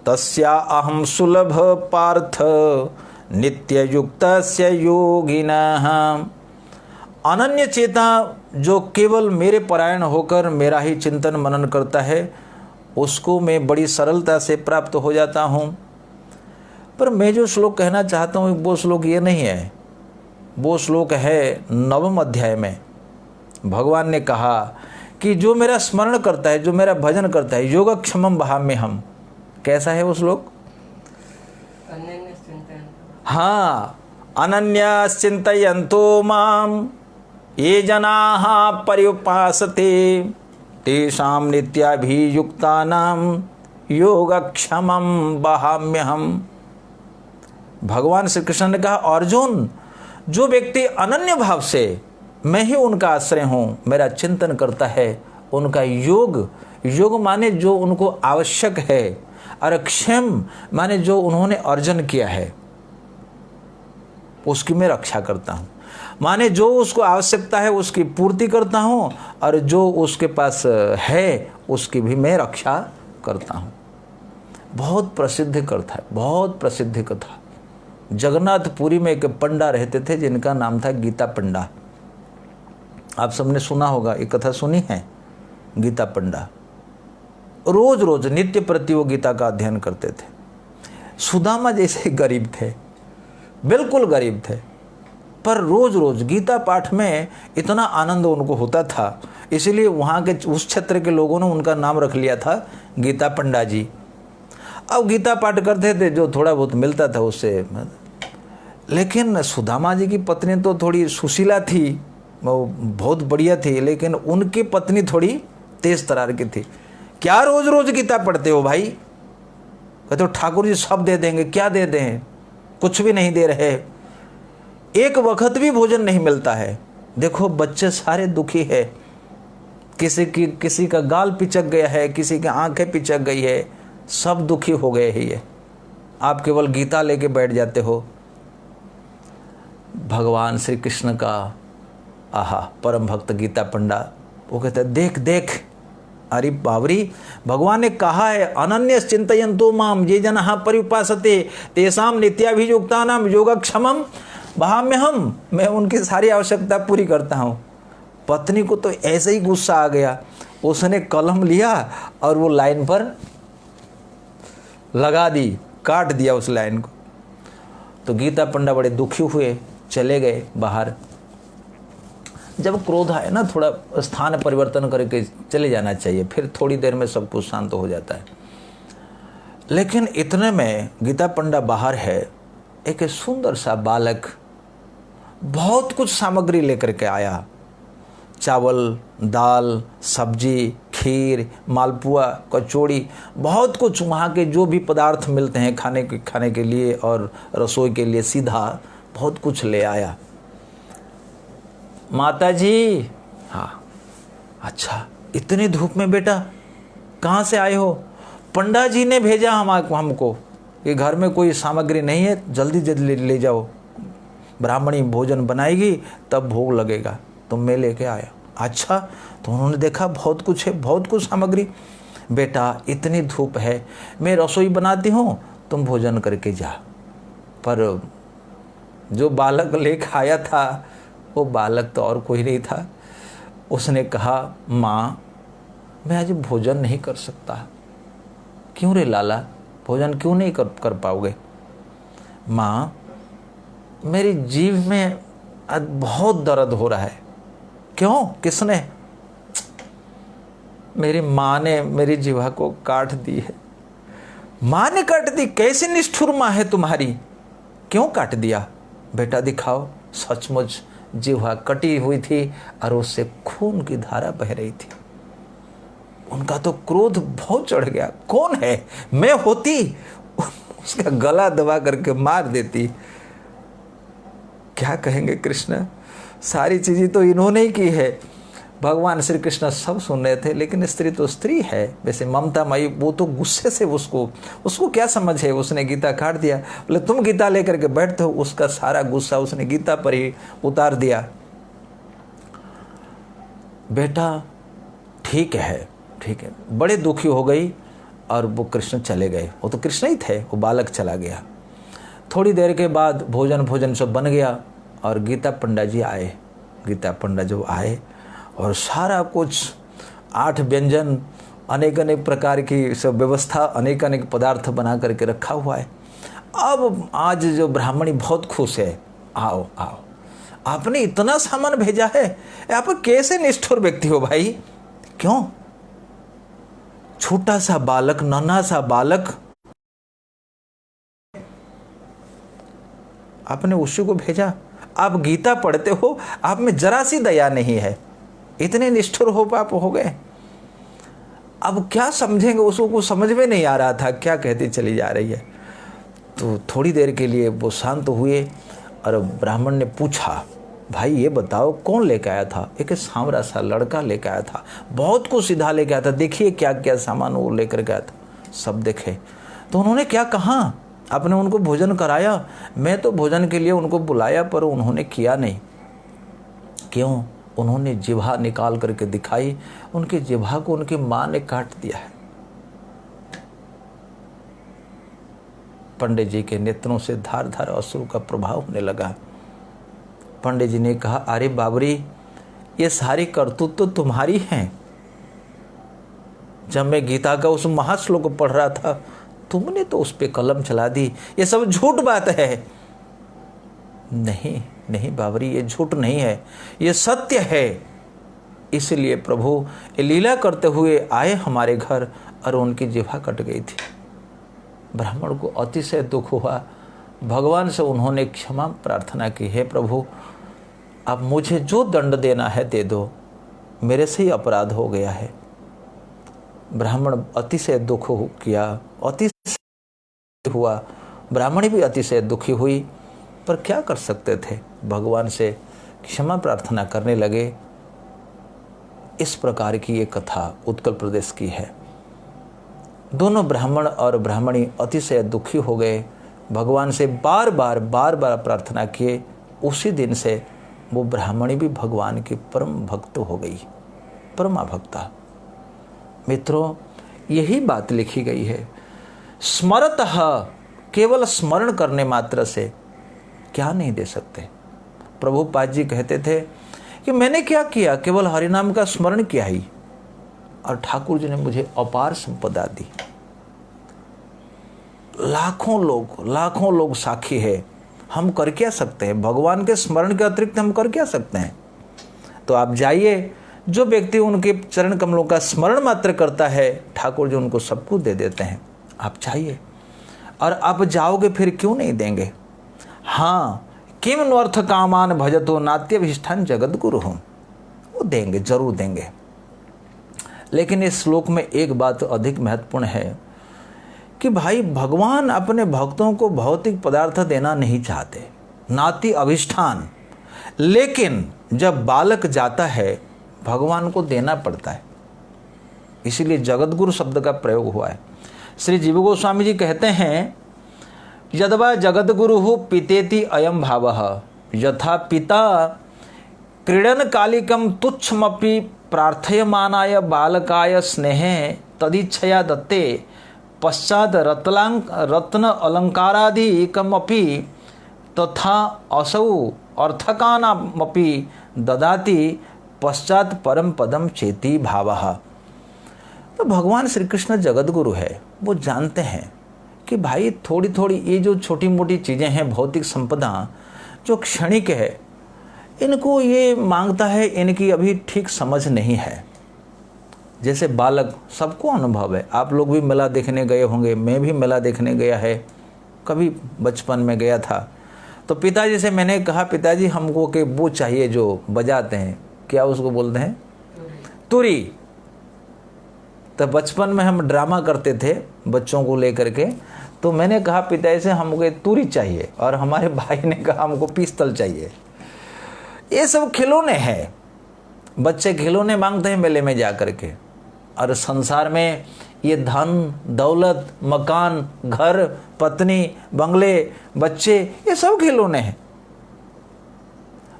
तस्या अहम सुलभ पार्थ नित्ययुक्तस्य योगिनः। अनन्य चेता जो केवल मेरे परायण होकर मेरा ही चिंतन मनन करता है उसको मैं बड़ी सरलता से प्राप्त हो जाता हूँ। पर मैं जो श्लोक कहना चाहता हूँ वो श्लोक ये नहीं है, वो श्लोक है 9वें अध्याय में। भगवान ने कहा कि जो मेरा स्मरण करता है, जो मेरा भजन करता है, योगक्षेमं वहाम्यहम्। कैसा है वो श्लोक? हाँ, अनन्यश्चिन्तयन्तो माम ये जनाः पर्युपासते तेषां नित्याभियुक्तानां योगक्षेमं वहाम्यहम्। भगवान श्री कृष्ण ने कहा, अर्जुन, जो व्यक्ति अनन्य भाव से मैं ही उनका आश्रय हूँ मेरा चिंतन करता है, उनका योग माने जो उनको आवश्यक है, और क्षेम माने जो उन्होंने अर्जन किया है उसकी मैं रक्षा करता हूँ। माने जो उसको आवश्यकता है उसकी पूर्ति करता हूँ, और जो उसके पास है उसकी भी मैं रक्षा करता हूँ। बहुत प्रसिद्ध कथा है, बहुत प्रसिद्ध कथा। जगन्नाथपुरी में एक पंडा रहते थे जिनका नाम था गीता पंडा। आप सबने सुना होगा, ये कथा सुनी है? गीता पंडा रोज रोज नित्य प्रति वो गीता का अध्ययन करते थे। सुदामा जैसे गरीब थे, बिल्कुल गरीब थे, पर रोज रोज गीता पाठ में इतना आनंद उनको होता था, इसीलिए वहाँ के उस क्षेत्र के लोगों ने उनका नाम रख लिया था गीता पंडा जी। अब गीता पाठ करते थे, जो थोड़ा बहुत मिलता था उससे। लेकिन सुदामा जी की पत्नी तो थोड़ी सुशीला थी, वो बहुत बढ़िया थी, लेकिन उनकी पत्नी थोड़ी तेज तरार की थी। क्या रोज रोज गीता पढ़ते हो भाई? कहते हो ठाकुर जी सब दे देंगे। क्या दे दें? कुछ भी नहीं दे रहे, एक वक्त भी भोजन नहीं मिलता है। देखो बच्चे सारे दुखी है, किसी का गाल पिचक गया है, किसी की आंखें पिचक गई है, सब दुखी हो गए ही है। आप केवल गीता लेके बैठ जाते हो। भगवान श्री कृष्ण का आहा परम भक्त गीता पंडा, वो कहते हैं देख देख, अरे बावरी, भगवान ने कहा है अनन्य चिंतयन्तो माम ये जनाः पर्युपासते तेषां नित्याभियुक्तानां योगक्षेमं वहाम्यहम्। मैं उनकी सारी आवश्यकता पूरी करता हूँ। पत्नी को तो ऐसे ही गुस्सा आ गया, उसने कलम लिया और वो लाइन पर लगा दी, काट दिया उस लाइन को। तो गीता पंडा बड़े दुखी हुए, चले गए बाहर। जब क्रोध आए ना, थोड़ा स्थान परिवर्तन करके चले जाना चाहिए, फिर थोड़ी देर में सब कुछ शांत हो जाता है। लेकिन इतने में गीता पंडा बाहर है, एक सुंदर सा बालक बहुत कुछ सामग्री लेकर के आया। चावल, दाल, सब्जी, खीर, मालपुआ, कचौड़ी, बहुत कुछ वहाँ के जो भी पदार्थ मिलते हैं खाने के लिए और रसोई के लिए, सीधा बहुत कुछ ले आया। माता जी, हाँ अच्छा, इतनी धूप में बेटा कहाँ से आए हो? पंडा जी ने भेजा हमको कि घर में कोई सामग्री नहीं है, जल्दी जल्दी ले जाओ, ब्राह्मणी भोजन बनाएगी तब भोग लगेगा, तो मैं लेके आया। अच्छा, तो उन्होंने देखा बहुत कुछ है, बहुत कुछ सामग्री। बेटा इतनी धूप है, मैं रसोई बनाती हूँ, तुम भोजन करके जा। पर जो बालक लेके आया था वो बालक तो और कोई नहीं था। उसने कहा माँ मैं आज भोजन नहीं कर सकता। क्यों रे लाला, भोजन क्यों नहीं कर पाओगे? माँ मेरी जीभ में आज बहुत दर्द हो रहा है। क्यों? किसने? मेरी माँ ने मेरी जीवा को काट दी है। माँ ने काट दी? कैसी निष्ठुर माँ है तुम्हारी, क्यों काट दिया? बेटा दिखाओ। सचमुच जीवा कटी हुई थी और उससे खून की धारा बह रही थी। उनका तो क्रोध बहुत चढ़ गया। कौन है? मैं होती उसका गला दबा करके मार देती। क्या कहेंगे कृष्ण, सारी चीजें तो इन्होंने ही की है। भगवान श्री कृष्ण सब सुन रहे थे, लेकिन स्त्री तो स्त्री है, वैसे ममता मई, वो तो गुस्से से उसको क्या समझ है, उसने गीता काट दिया। बोले तुम गीता लेकर के बैठते हो, उसका सारा गुस्सा उसने गीता पर ही उतार दिया। बेटा ठीक है, बड़े दुखी हो गई और वो कृष्ण चले गए। वो तो कृष्ण ही थे, वो बालक चला गया। थोड़ी देर के बाद भोजन सब बन गया और गीता पंडा जी आए। गीता पंडा जो आए और सारा कुछ 8 व्यंजन, अनेक प्रकार की सब व्यवस्था, अनेक पदार्थ बना करके रखा हुआ है। अब आज जो ब्राह्मणी बहुत खुश है, आओ आपने इतना सामान भेजा है, आप कैसे निष्ठुर व्यक्ति हो भाई, क्यों? छोटा सा बालक, नन्हा सा बालक, आपने उसी को भेजा। आप गीता पढ़ते हो, आप में जरा सी दया नहीं है, इतने निष्ठुर हो पाप हो गए। अब क्या समझेंगे, उसको कुछ समझ में नहीं आ रहा था क्या कहती चली जा रही है। तो थोड़ी देर के लिए वो शांत हुए और ब्राह्मण ने पूछा, भाई ये बताओ कौन लेके आया था? एक सांवरा सा लड़का लेके आया था, बहुत कुछ सीधा लेके आया था, देखिए क्या क्या सामान वो लेकर गया था। सब देखे तो उन्होंने क्या कहा, आपने उनको भोजन कराया? मैं तो भोजन के लिए उनको बुलाया पर उन्होंने किया नहीं। क्यों? उन्होंने जिह्वा निकाल करके दिखाई, उनके जिह्वा को उनकी मां ने काट दिया है। पंडित जी के नेत्रों से धार धार अश्रु का प्रभाव होने लगा। पंडित जी ने कहा, अरे बाबरी, ये सारी करतूत तो तुम्हारी हैं। जब मैं गीता का उस महाश्लोक पढ़ रहा था, तुमने तो उस पे कलम चला दी, ये सब झूठ बात है। नहीं बाबरी, ये झूठ नहीं है, ये सत्य है। इसलिए प्रभु ये लीला करते हुए आए हमारे घर और उनकी जिह्वा कट गई थी। ब्राह्मण को अतिशय दुख हुआ। भगवान से उन्होंने क्षमा प्रार्थना की, हे प्रभु अब मुझे जो दंड देना है दे दो, मेरे से ही अपराध हो गया है। ब्राह्मण अतिशय दुख किया, अतिशय हुआ, ब्राह्मणी भी अतिशय दुखी हुई, पर क्या कर सकते थे, भगवान से क्षमा प्रार्थना करने लगे। इस प्रकार की ये कथा उत्कल प्रदेश की है। दोनों ब्राह्मण और ब्राह्मणी अतिशय दुखी हो गए, भगवान से बार बार प्रार्थना किए। उसी दिन से वो ब्राह्मणी भी भगवान की परम भक्त हो गई, परमा भक्ता। मित्रों, यही बात लिखी गई है। स्मरतः, केवल स्मरण करने मात्र से क्या नहीं दे सकते। प्रभुपाद जी कहते थे कि मैंने क्या किया, केवल हरिनाम का स्मरण किया ही, और ठाकुर जी ने मुझे अपार संपदा दी। लाखों लोग साक्षी है। हम कर क्या सकते हैं? भगवान के स्मरण के अतिरिक्त हम कर क्या सकते हैं? तो आप जाइए, जो व्यक्ति उनके चरण कमलों का स्मरण मात्र करता है, ठाकुर जी उनको सब कुछ दे देते हैं। आप चाहिए, और आप जाओगे फिर क्यों नहीं देंगे? हाँ, किम नर्थ कामान भजतो नात्यभिष्ठान जगत गुरु हो, वो देंगे, जरूर देंगे। लेकिन इस श्लोक में एक बात अधिक महत्वपूर्ण है कि भाई भगवान अपने भक्तों को भौतिक पदार्थ देना नहीं चाहते, नाति अभिष्ठान, लेकिन जब बालक जाता है भगवान को देना पड़ता है। इसीलिए जगतगुरु शब्द का प्रयोग हुआ है। श्री जीव गोस्वामी जी कहते हैं, यदवा जगद्गुरु पितेति अयम भावः, यथा पिता क्रीडन कालिकम तुच्छमपि प्रार्थयमानाय बालकाय स्नेहे तदिच्छया दत्ते पश्चात रत्न अलंकारादिकमपि तथा असौ अर्थकानामपि ददाति पश्चात परम पदम चेति भावः। तो भगवान श्री कृष्ण जगद्गुरु है, वो जानते हैं कि भाई थोड़ी थोड़ी ये जो छोटी मोटी चीज़ें हैं, भौतिक संपदा जो क्षणिक है, इनको ये मांगता है, इनकी अभी ठीक समझ नहीं है। जैसे बालक, सबको अनुभव है, आप लोग भी मेला देखने गए होंगे, मैं भी मेला देखने गया है, कभी बचपन में गया था। तो पिताजी से मैंने कहा, पिताजी हमको कि वो चाहिए जो बजाते हैं, क्या उसको बोलते हैं, तुरी। तो बचपन में हम ड्रामा करते थे बच्चों को लेकर के, तो मैंने कहा पिताजी से हमको तुरी चाहिए, और हमारे भाई ने कहा हमको पिस्तल चाहिए। ये सब खिलौने हैं, बच्चे खिलौने मांगते हैं मेले में जा कर के, और संसार में ये धन दौलत मकान घर पत्नी बंगले बच्चे ये सब खिलौने हैं,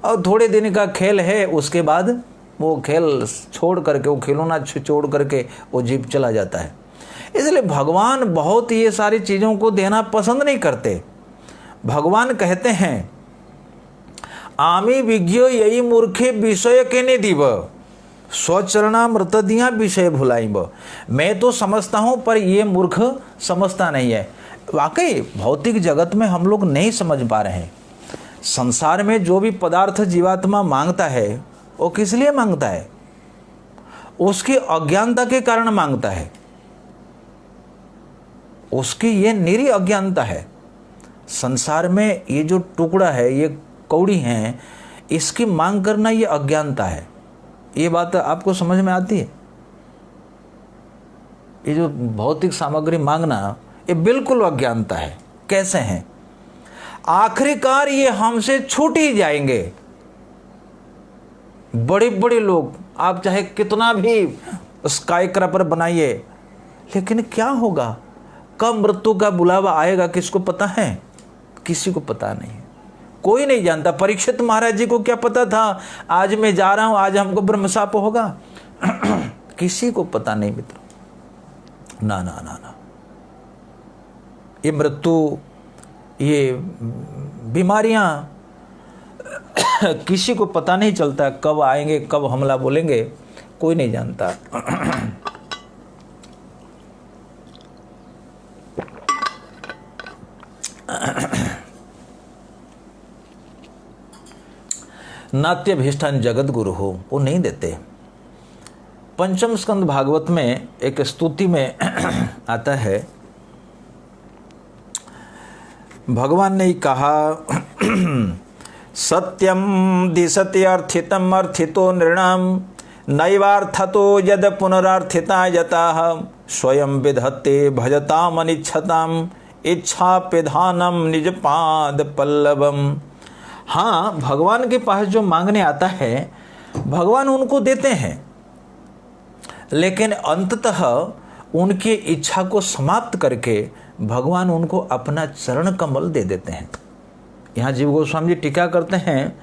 और थोड़े दिन का खेल है, उसके बाद वो खेल छोड़ करके, वो खिलौना छोड़ करके वो जीव चला जाता है। इसलिए भगवान बहुत ये सारी चीज़ों को देना पसंद नहीं करते। भगवान कहते हैं आमी विज्ञो यही मूर्खे विषय के ने दिव स्वचरणामृत दिया विषय भुलाइब। मैं तो समझता हूँ पर ये मूर्ख समझता नहीं है। वाकई भौतिक जगत में हम लोग नहीं समझ पा रहे हैं। संसार में जो भी पदार्थ जीवात्मा मांगता है वो किस लिए मांगता है? उसकी अज्ञानता के कारण मांगता है। उसकी ये निरी अज्ञानता है। संसार में ये जो टुकड़ा है, ये कौड़ी हैं, इसकी मांग करना ये अज्ञानता है। ये बात आपको समझ में आती है? ये जो भौतिक सामग्री मांगना ये बिल्कुल अज्ञानता है। कैसे हैं? आखिरकार ये हमसे छूट ही जाएंगे। बड़े बड़े लोग, आप चाहे कितना भी स्काईक्रैपर बनाइए, लेकिन क्या होगा? कब मृत्यु का बुलावा आएगा किसको पता है? किसी को पता नहीं है, कोई नहीं जानता। परीक्षित महाराज जी को क्या पता था आज मैं जा रहा हूं, आज हमको ब्रह्मशाप होगा? किसी को पता नहीं मित्रों। ना ना ना ना, ये मृत्यु, ये बीमारियां किसी को पता नहीं चलता कब आएंगे, कब हमला बोलेंगे, कोई नहीं जानता। नाट्यभीष्टान जगत गुरु हो, वो नहीं देते। पंचम स्कंद भागवत में एक स्तुति में आता है, भगवान ने कहा सत्यम दिशति अर्थितम अर्थितो नृणाम नैवार्थतो यद पुनरार्थिता यताः स्वयं विधत्ते भजताम अनिच्छताम इच्छा पिधानम निज पाद पल्लवम। हाँ, भगवान के पास जो मांगने आता है भगवान उनको देते हैं, लेकिन अंततः उनकी इच्छा को समाप्त करके भगवान उनको अपना चरण कमल दे देते हैं। यहाँ जीव गोस्वामी जी टीका करते हैं,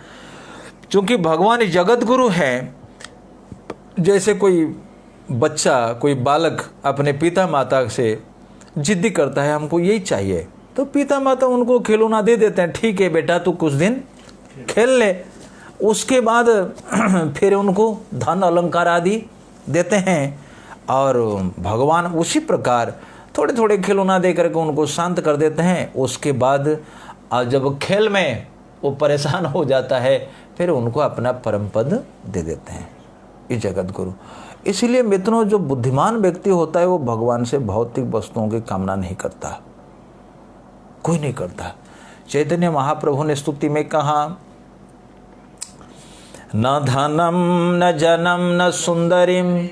क्योंकि भगवान जगत गुरु है। जैसे कोई बच्चा, कोई बालक अपने पिता माता से जिद्दी करता है हमको यही चाहिए, तो पिता माता उनको खिलौना दे देते हैं, ठीक है बेटा तू कुछ दिन खेल ले। उसके बाद फिर उनको धन अलंकार आदि देते हैं, और भगवान उसी प्रकार थोड़े थोड़े खिलौना दे करके उनको शांत कर देते हैं। उसके बाद जब खेल में वो परेशान हो जाता है फिर उनको अपना परम पद दे देते हैं, ये जगत गुरु। इसीलिए मित्रों, जो बुद्धिमान व्यक्ति होता है वो भगवान से भौतिक वस्तुओं की कामना नहीं करता, कोई नहीं करता। चैतन्य महाप्रभु ने स्तुति में कहा, न धनम न जनम न सुंदरीम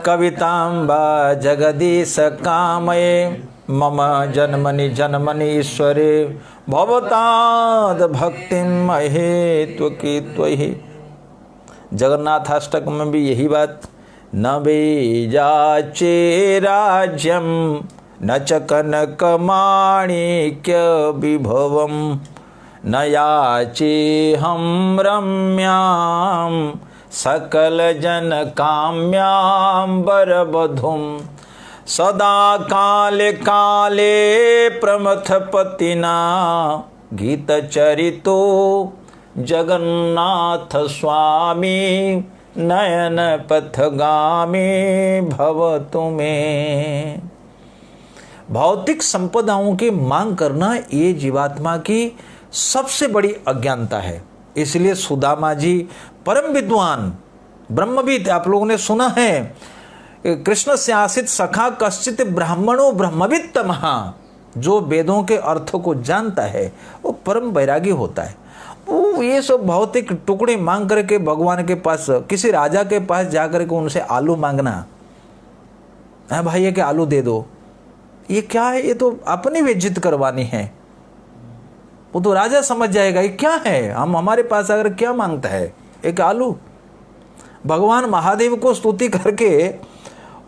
कवितां वा जगदीश कामये मम जन्मनि जन्मनि ईश्वरे भवताद भक्तिम महेत्व की त्वहि। जगन्नाथाष्टक में भी यही बात, न बेजाचे राज्यम न च कनक माणिक्य विभवम न याचे हम रम्याम सकल जन काम्याम बरबधुम सदा काले काले प्रमथ पतिना गीत चरितो जगन्नाथ स्वामी नयन पथगामी भवतु में। भौतिक संपदाओं की मांग करना ये जीवात्मा की सबसे बड़ी अज्ञानता है। इसलिए सुदामा जी परम विद्वान ब्रह्मविद, आप लोगों ने सुना है, कृष्ण से आसित सखा कश्चित ब्राह्मणो ब्रह्मविद तमहा। जो वेदों के अर्थों को जानता है वो परम वैरागी होता है। वो ये सब भौतिक टुकड़े मांग करके भगवान के पास, किसी राजा के पास जाकर के उनसे आलू मांगना, है भाई ये कि आलू दे दो, ये क्या है? ये तो अपनी बेइज्जत करवानी है। वो तो राजा समझ जाएगा ये क्या है, हम हमारे पास अगर क्या मांगता है, एक आलू। भगवान महादेव को स्तुति करके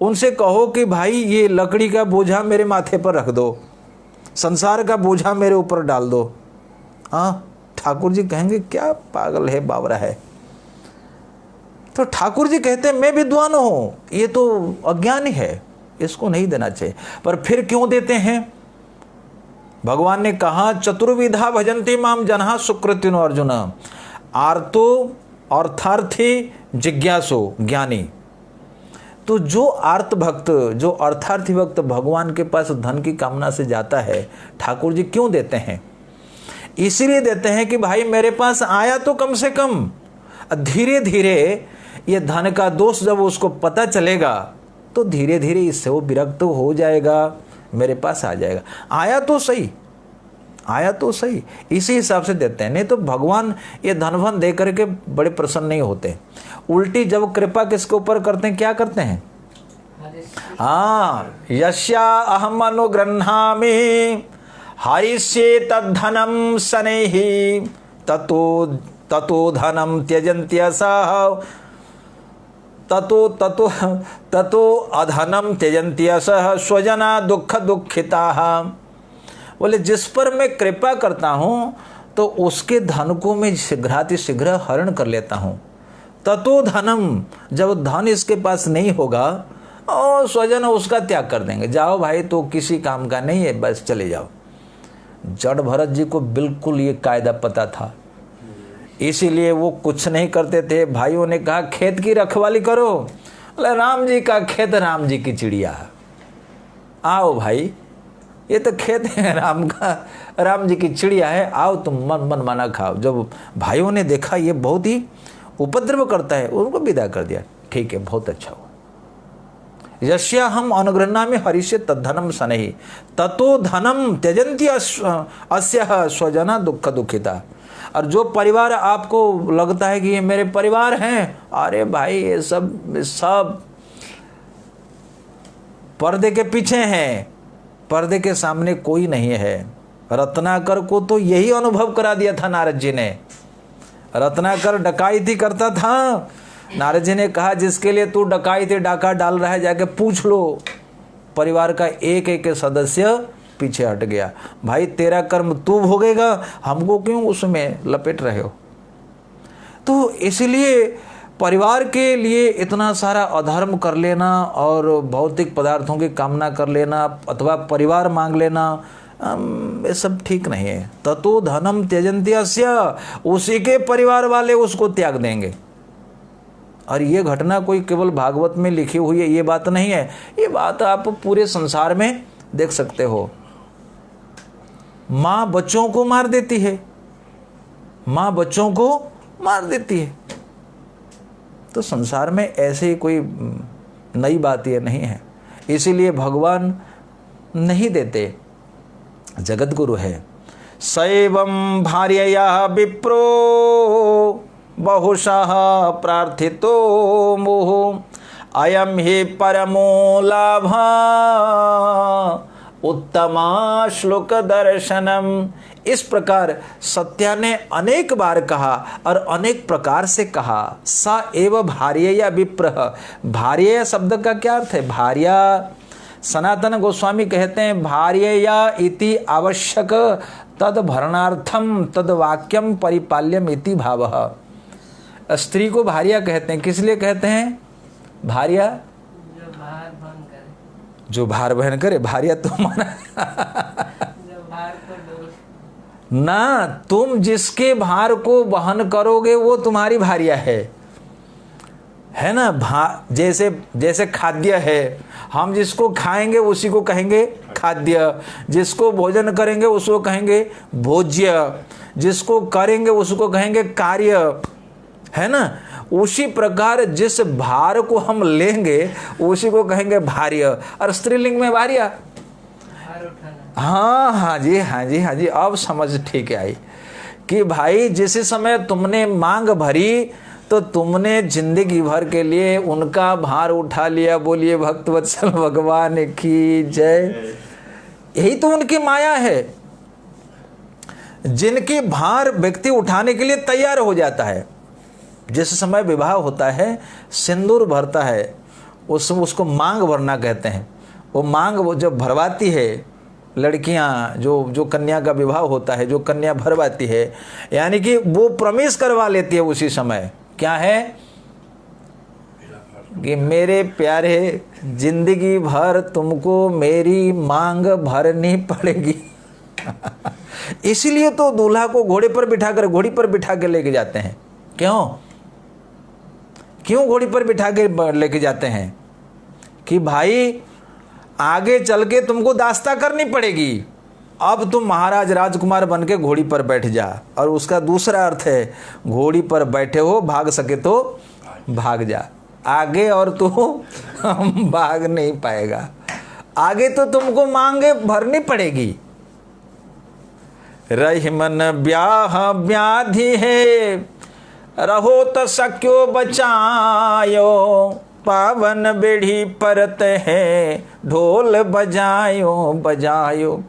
उनसे कहो कि भाई ये लकड़ी का बोझा मेरे माथे पर रख दो, संसार का बोझा मेरे ऊपर डाल दो। हाँ, ठाकुर जी कहेंगे क्या पागल है, बावरा है। तो ठाकुर जी कहते हैं मैं विद्वान हूं, ये तो अज्ञानी है, इसको नहीं देना चाहिए। पर फिर क्यों देते हैं? भगवान ने कहा चतुर्विधा भजन्ति माम जनः सुकृतिनो अर्जुन, आर्तो अर्थार्थी जिज्ञासो ज्ञानी। तो जो आर्त भक्त, जो अर्थार्थी भक्त भगवान के पास धन की कामना से जाता है, ठाकुर जी क्यों देते हैं? इसीलिए देते हैं कि भाई मेरे पास आया तो कम से कम, धीरे धीरे ये धन का दोष जब उसको पता चलेगा तो धीरे धीरे इससे वो विरक्त हो जाएगा, मेरे पास आ जाएगा। आया तो सही, आया तो सही, इसी हिसाब से देते हैं। नहीं तो भगवान ये धन भन दे करके बड़े प्रसन्न नहीं होते। उल्टी जब कृपा किसके ऊपर करते हैं, क्या करते हैं? हाँ, यस्या अहम अनुगृह्णामि हरिष्ये तद्धनम शनैहि ततो धनम त्यजन्त्यसः ततो अधनम त्यजन्त्यसः स्वजना दुख दुखिताः। बोले जिस पर मैं कृपा करता हूँ तो उसके धन को मैं शीघ्र हरण कर लेता हूँ। ततो धनम, जब धन इसके पास नहीं होगा और स्वजन उसका त्याग कर देंगे, जाओ भाई तो किसी काम का नहीं है, बस चले जाओ। जड़ भरत जी को बिल्कुल ये कायदा पता था, इसीलिए वो कुछ नहीं करते थे। भाइयों ने कहा खेत की रखवाली करो, बोले राम जी का खेत राम जी की चिड़िया, आओ भाई ये तो खेत है राम का, राम जी की चिड़िया है, आओ तुम मन माना खाओ। जब भाइयों ने देखा ये बहुत ही उपद्रव करता है, उनको विदा कर दिया। ठीक है, बहुत अच्छा हुआ। यस्या हम अनुगृह्णामि हरिष्ये तद्धनम शनैहि ततो धनम त्यजन्ति अस्यः स्वजना दुख दुखिता। और जो परिवार आपको लगता है कि ये मेरे परिवार हैं, अरे भाई ये सब पर्दे के पीछे हैं, पर्दे के सामने कोई नहीं है। रत्नाकर को तो यही अनुभव करा दिया था नारद जी ने। रत्नाकर डकायती करता था, नारद जी ने कहा जिसके लिए तू डकायती डाका डाल रहा है जाके पूछ लो। परिवार का एक एक सदस्य पीछे हट गया। भाई तेरा कर्म तू भोगेगा, हमको क्यों उसमें लपेट रहे हो? तो इसलिए परिवार के लिए इतना सारा अधर्म कर लेना और भौतिक पदार्थों की कामना कर लेना अथवा परिवार मांग लेना, ये सब ठीक नहीं है। ततो धनम त्यजन्ति अस्या, उसी के परिवार वाले उसको त्याग देंगे। और ये घटना कोई केवल भागवत में लिखी हुई है ये बात नहीं है, ये बात आप पूरे संसार में देख सकते हो। माँ बच्चों को मार देती है, माँ बच्चों को मार देती है। तो संसार में ऐसे कोई नई बात ये नहीं है, इसीलिए भगवान नहीं देते, जगत गुरु है। सैवं भार्यया विप्रो बहुशः प्रार्थितो मुहुः अयं हि परमो लाभः उत्तमा श्लोक दर्शनम। इस प्रकार सत्या ने अनेक बार कहा और अनेक प्रकार से कहा। स एव भार्यया विप्रः। भार्य शब्द का क्या अर्थ है? भार्या, सनातन गोस्वामी कहते हैं भार्यया इति आवश्यक तद भरणार्थम तद वाक्यम परिपाल्यम इति भावः। स्त्री को भार्या कहते हैं, किस लिए कहते हैं भार्या? जो भार बहन करे। भार्या तो माना ना, तुम जिसके भार को वहन करोगे वो तुम्हारी भार्या है ना। जैसे जैसे खाद्य है, हम जिसको खाएंगे उसी को कहेंगे खाद्य, जिसको भोजन करेंगे उसको कहेंगे भोज्य, जिसको करेंगे उसको कहेंगे कार्य, है ना। उसी प्रकार जिस भार को हम लेंगे उसी को कहेंगे भार्य। और स्त्रीलिंग में भार्या। हाँ जी, अब समझ ठीक है आई कि भाई जिस समय तुमने मांग भरी तो तुमने जिंदगी भर के लिए उनका भार उठा लिया। बोलिए भक्तवत्सल भगवान की जय। यही तो उनकी माया है, जिनकी भार व्यक्ति उठाने के लिए तैयार हो जाता है। जिस समय विवाह होता है सिंदूर भरता है, उसको मांग भरना कहते हैं। वो मांग वो जब भरवाती है लड़कियां, जो कन्या का विवाह होता है, जो कन्या भरवाती है, यानी कि वो प्रॉमिस करवा लेती है उसी समय। क्या है कि मेरे प्यारे, जिंदगी भर तुमको मेरी मांग भरनी पड़ेगी। इसीलिए तो दूल्हा को घोड़ी पर बिठा के लेके जाते हैं। क्यों घोड़ी पर बिठा के लेके जाते हैं? कि भाई आगे चल के तुमको दास्ता करनी पड़ेगी। अब तुम महाराज राजकुमार बन के घोड़ी पर बैठ जा। और उसका दूसरा अर्थ है, घोड़ी पर बैठे हो, भाग सके तो भाग जा। आगे और तू भाग नहीं पाएगा, आगे तो तुमको मांगे भरनी पड़ेगी। रहीमन ब्याह व्याधि है, रहो तो सक्यो बचायो, पावन बेड़ी परत है, ढोल बजायो।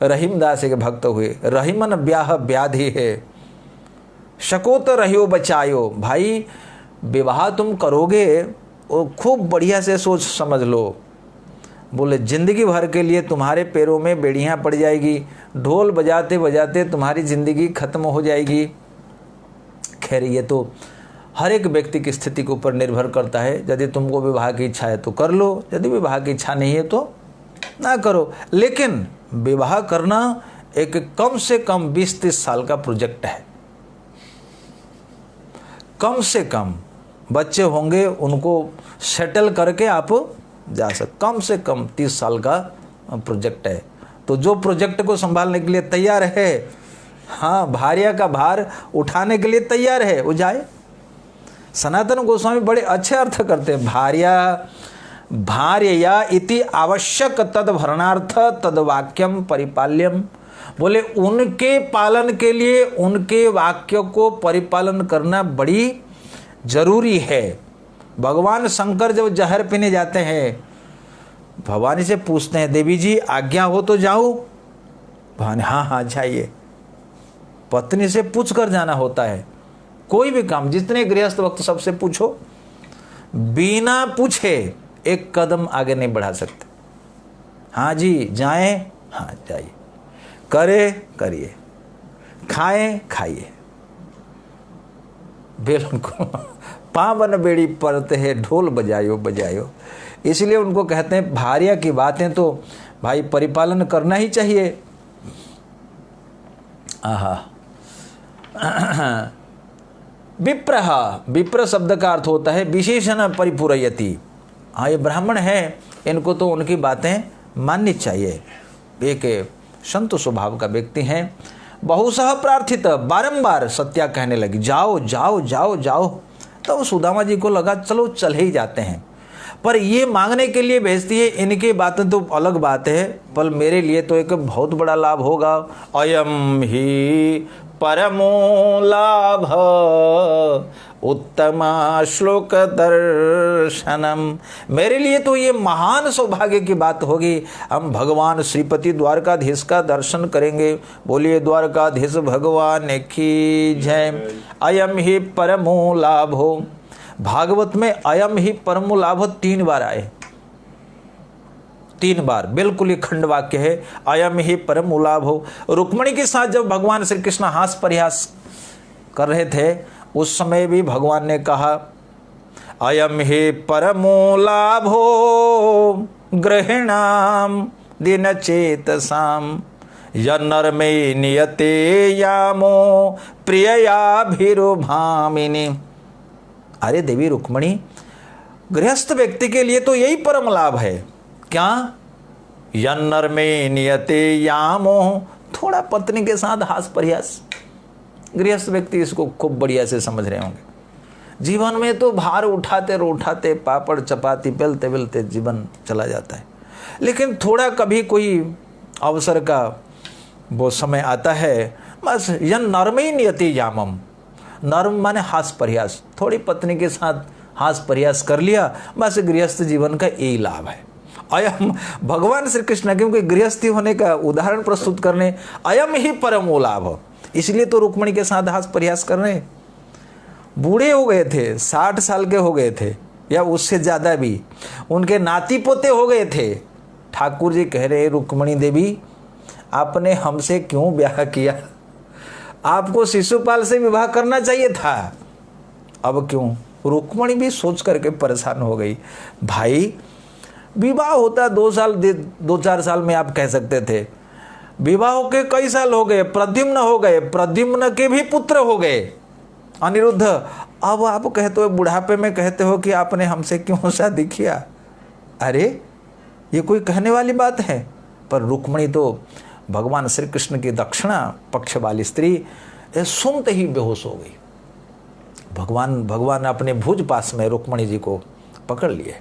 रहीमदास के भक्त हुए। रहीमन ब्याह व्याधि है, शको तो रहियो बचायो। भाई विवाह तुम करोगे वो खूब बढ़िया से सोच समझ लो। बोले जिंदगी भर के लिए तुम्हारे पैरों में बेड़ियां पड़ जाएगी, ढोल बजाते बजाते तुम्हारी जिंदगी खत्म हो जाएगी। खैर ये तो हर एक व्यक्ति की स्थिति के ऊपर निर्भर करता है। यदि तुमको विवाह की इच्छा है तो कर लो, यदि विवाह की इच्छा नहीं है तो ना करो। लेकिन विवाह करना एक कम से कम 20-30 साल का प्रोजेक्ट है। कम से कम बच्चे होंगे, उनको सेटल करके आप जा सकते। कम से कम 30 साल का प्रोजेक्ट है। तो जो प्रोजेक्ट को संभालने के लिए तैयार है, हाँ, भार्या का भार उठाने के लिए तैयार है, वो जाए। सनातन गोस्वामी बड़े अच्छे अर्थ करते हैं। भार्यया इति आवश्यक तद भरणार्थ तद वाक्यम परिपाल्यम। बोले उनके पालन के लिए उनके वाक्य को परिपालन करना बड़ी जरूरी है। भगवान शंकर जब जहर पीने जाते हैं, भवानी से पूछते हैं, देवी जी आज्ञा हो तो जाऊं? भवानी हाँ जाइए। पत्नी से पूछ कर जाना होता है। कोई भी काम, जितने गृहस्थ वक्त सबसे पूछो, बिना पूछे एक कदम आगे नहीं बढ़ा सकते। हाँ जी जाएं, हाँ जाइए, करिए, खाएं खाइए। बेल उनको पावन बेड़ी परते है, ढोल बजायो। इसलिए उनको कहते हैं भार्या की बातें तो भाई परिपालन करना ही चाहिए। विप्र शब्द का अर्थ होता है विशेषण परिपूरयति। हाँ, ये ब्राह्मण है, इनको तो उनकी बातें माननी चाहिए। एक संत स्वभाव का व्यक्ति हैं। बहुशः प्रार्थित, बारंबार सत्या कहने लगी, जाओ। तो सुदामा जी को लगा चलो चल ही जाते हैं। पर ये मांगने के लिए भेजती है, इनकी बातें तो अलग बात है, पर मेरे लिए तो एक बहुत बड़ा लाभ होगा। अयम ही परमो लाभ उत्तमा श्लोक दर्शनम। मेरे लिए तो ये महान सौभाग्य की बात होगी, हम भगवान श्रीपति द्वारकाधीश का दर्शन करेंगे। बोलिए द्वारकाधीश भगवान की जय। अयम ही परमो लाभो। भागवत में अयम ही परमो लाभ 3 बार आए, 3 बार, बिल्कुल ये खंड वाक्य है। अयम ही परमो लाभो। रुक्मिणी के साथ जब भगवान श्री कृष्ण हास परिहास कर रहे थे, उस समय भी भगवान ने कहा अयम ही परमो लाभो गृहिणाम दिन चेतसाम यन्नर्मे नियते यामो प्रिययाभिरुभामिनी। अरे देवी रुक्मिणी, गृहस्थ व्यक्ति के लिए तो यही परम लाभ है। क्या? यन्नर्मे नियते यामो, थोड़ा पत्नी के साथ हास परिहास। गृहस्थ व्यक्ति इसको खूब बढ़िया से समझ रहे होंगे। जीवन में तो भार उठाते पापड़ चपाती बेलते बेलते जीवन चला जाता है, लेकिन थोड़ा कभी कोई अवसर का वो समय आता है, बस यन नर्मे नियति यामम। नर्म माने हास परिहास, थोड़ी पत्नी के साथ हास परिहास कर लिया, बस गृहस्थ जीवन का यही लाभ है। अयम भगवान श्री कृष्ण क्योंकि गृहस्थी होने का उदाहरण प्रस्तुत करने अयम ही परमो लाभ, इसलिए तो रुक्मिणी के साथ हास परिहास कर रहे। बूढ़े हो गए थे, 60 साल के हो गए थे या उससे ज़्यादा भी, उनके नाती पोते हो गए थे। ठाकुर जी कह रहे, रुक्मणी देवी आपने हमसे क्यों ब्याह किया, आपको शिशुपाल से विवाह करना चाहिए था, अब क्यों। रुक्मणी भी सोच करके परेशान हो गई। भाई विवाह होता 2-4 साल में आप कह सकते थे, विवाह के कई साल हो गए, प्रद्युम्न हो गए, प्रद्युम्न के भी पुत्र हो गए अनिरुद्ध, अब आप कहते हो बुढ़ापे में कहते हो कि आपने हमसे क्यों शादी किया। अरे ये कोई कहने वाली बात है। पर रुक्मणी तो भगवान श्री कृष्ण की दक्षिणा पक्ष वाली स्त्री सुनते ही बेहोश हो गई। भगवान अपने भुज पास में रुक्मणी जी को पकड़ लिए,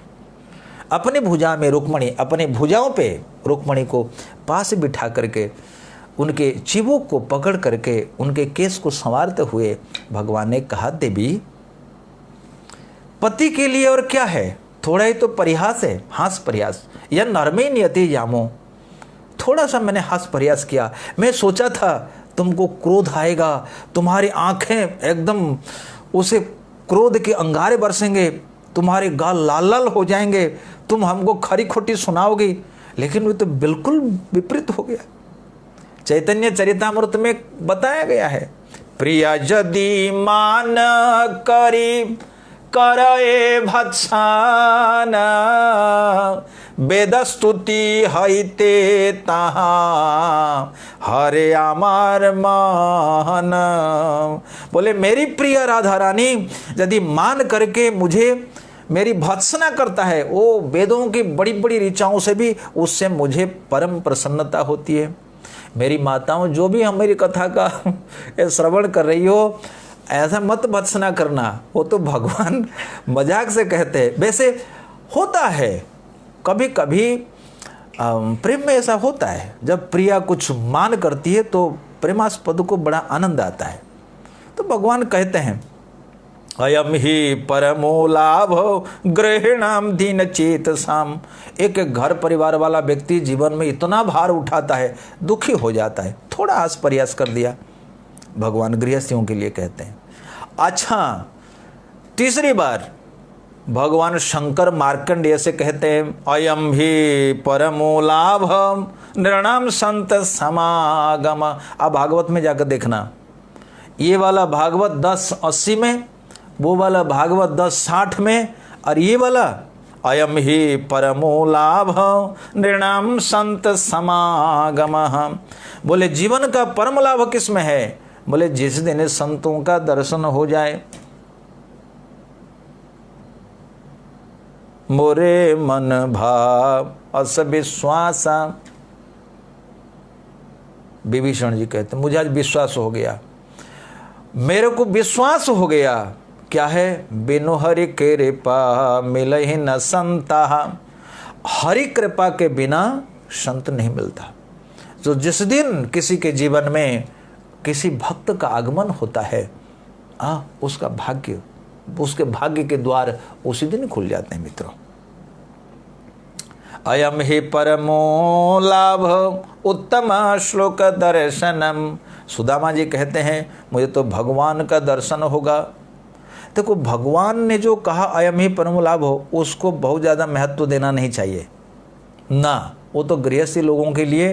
अपने भुजा में रुक्मणी, अपने भुजाओं पे रुक्मणी को पास बिठा करके उनके चिबुक को पकड़ करके उनके केस को संवारते हुए भगवान ने कहा, देवी पति के लिए और क्या है, थोड़ा ही तो परिहास है, हास परिहास, या नरमे नियति यामो, थोड़ा सा मैंने हास परिहास किया। मैं सोचा था तुमको क्रोध आएगा, तुम्हारी आंखें एकदम उसे क्रोध के अंगारे बरसेंगे, तुम्हारे गाल लाल लाल हो जाएंगे, तुम हमको खरी खोटी सुनाओगी, लेकिन वो तो बिल्कुल विपरीत हो गया। चैतन्य चरितामृत में बताया गया है, प्रिया यदि मान करी करे भत्सान, वेद स्तुति हईते ताहा हरे आमार मान। बोले मेरी प्रिय राधा रानी यदि मान करके मुझे मेरी भत्सना करता है, वो वेदों की बड़ी बड़ी ऋचाओं से भी उससे मुझे परम प्रसन्नता होती है। मेरी माताओं जो भी हम मेरी कथा का श्रवण कर रही हो, ऐसा मत भत्सना करना, वो तो भगवान मजाक से कहते हैं। वैसे होता है कभी कभी प्रेम में ऐसा होता है, जब प्रिया कुछ मान करती है तो प्रेमास्पद को बड़ा आनंद आता है। तो भगवान कहते हैं, अयम ही परमो लाभ गृहिणाम दीन चेतसाम। एक घर परिवार वाला व्यक्ति जीवन में इतना भार उठाता है, दुखी हो जाता है, थोड़ा आस प्रयास कर दिया, भगवान गृहस्थियों के लिए कहते हैं। अच्छा, तीसरी बार भगवान शंकर मार्कंडेय से कहते हैं, अयम ही परमो लाभ नृणाम संत समागम। अब भागवत में जाकर देखना, ये वाला भागवत 10:80 में, वो वाला भागवत 10:60 में, और ये वाला अयम ही परमो लाभ नृणाम संत समागम। बोले जीवन का परम लाभ किस में है, बोले जिस दिन संतों का दर्शन हो जाए। मोरे मन भाव अस विश्वासा। विभीषण जी कहते मुझे आज विश्वास हो गया, मेरे को विश्वास हो गया, क्या है, बिनु हरि कृपा मिलहि न संता। हरि कृपा के बिना संत नहीं मिलता। तो जिस दिन किसी के जीवन में किसी भक्त का आगमन होता है, उसका भाग्य, उसके भाग्य के द्वार उसी दिन खुल जाते हैं। मित्रों, अयम ही परमो लाभ उत्तम श्लोक दर्शनम। सुदामा जी कहते हैं मुझे तो भगवान का दर्शन होगा। देखो, भगवान ने जो कहा अयम ही परमो लाभ हो, उसको बहुत ज़्यादा महत्व देना नहीं चाहिए ना। वो तो गृहस्थी लोगों के लिए,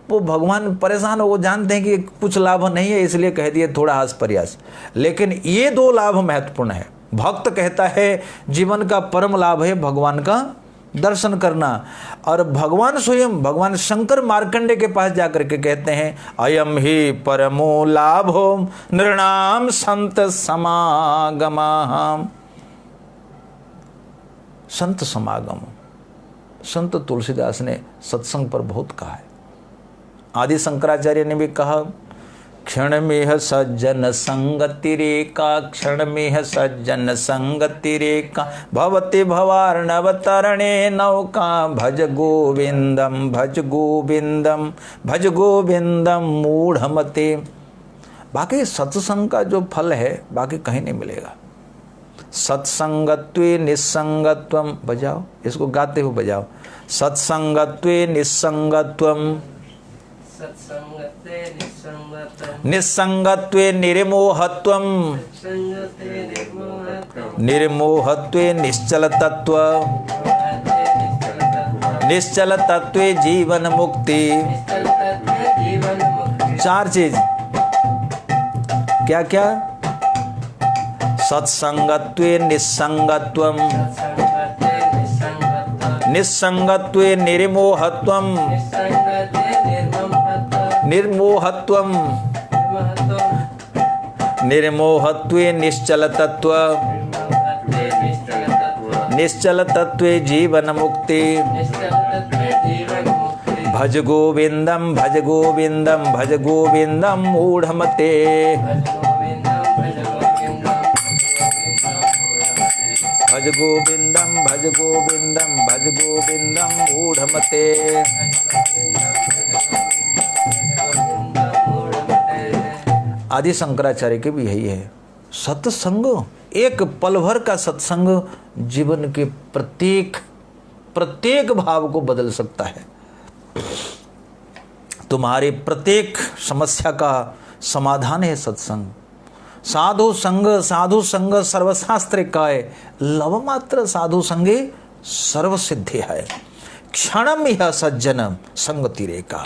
वो भगवान परेशान हो, वो जानते हैं कि कुछ लाभ नहीं है, इसलिए कह दिए थोड़ा हास प्रयास। लेकिन ये 2 लाभ महत्वपूर्ण है। भक्त कहता है जीवन का परम लाभ है भगवान का दर्शन करना, और भगवान स्वयं भगवान शंकर मार्कंडे के पास जाकर के कहते हैं, अयम ही परमो लाभो नृणाम संत समागम। संत समागम, संत तुलसीदास ने सत्संग पर बहुत कहा है। आदि शंकराचार्य ने भी कहा, क्षण में सज्जन संगति रेखा, क्षण में सज्जन संगति रेखा, भवति भवार्णव तरणे नौका, भज गोविंदम भज गोविंदम भज गोविंदम मूढ़मते। बाकी सत्संग का जो फल है बाकी कहीं नहीं मिलेगा। सत्संगत्वे निस्संगत्वम, बजाओ इसको, गाते हुए बजाओ। सत्संगत्वे निस्संगत्वम, निस्संगत्वे निर्मोहत्वम निर्मोहत्वे निश्चल तत्व निश्चल तत्वे जीवन मुक्ति। चार चीज क्या क्या? सत्संगत्वे निस्संगत्वम निस्संगत्वे निर्मोहत्वम निर्मोहत्वम निर्मोहत्वे निश्चल तत्व निश्चल तत्वे जीवन मुक्ति। भज गोविंदम भज गोविंदम भज गोविंदम मूढ़मते भज गोविंदम भज गोविंदम भज गोविंदम मूढ़मते। आदि शंकराचार्य के भी यही है। सत्संग, एक पल भर का सत्संग जीवन के प्रत्येक भाव को बदल सकता है। तुम्हारी प्रत्येक समस्या का समाधान है सत्संग। साधु संग सर्वशास्त्र काय, लव मात्र साधु संगे सर्व सिद्धि है। क्षणम यह सज्जन संगति रेखा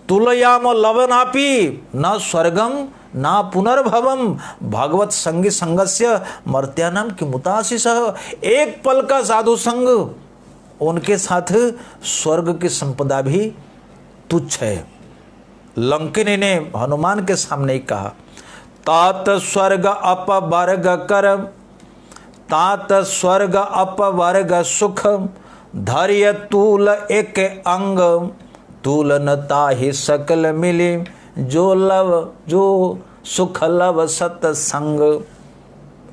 तुलयाम लवनापि न स्वर्गम ना पुनर्भवम भगवत संगी संगस्य मर्त्यानाम किमुताशिष। एक पल का साधु संग, उनके साथ स्वर्ग की संपदा भी तुच्छ है। लंकिनी ने हनुमान के सामने ही कहा, तात स्वर्ग अपवर्ग कर तात स्वर्ग अपवर्ग सुख धैर्य तूल एक अंग तुलन ताहि सकल मिली जो सुख लव सत्संग।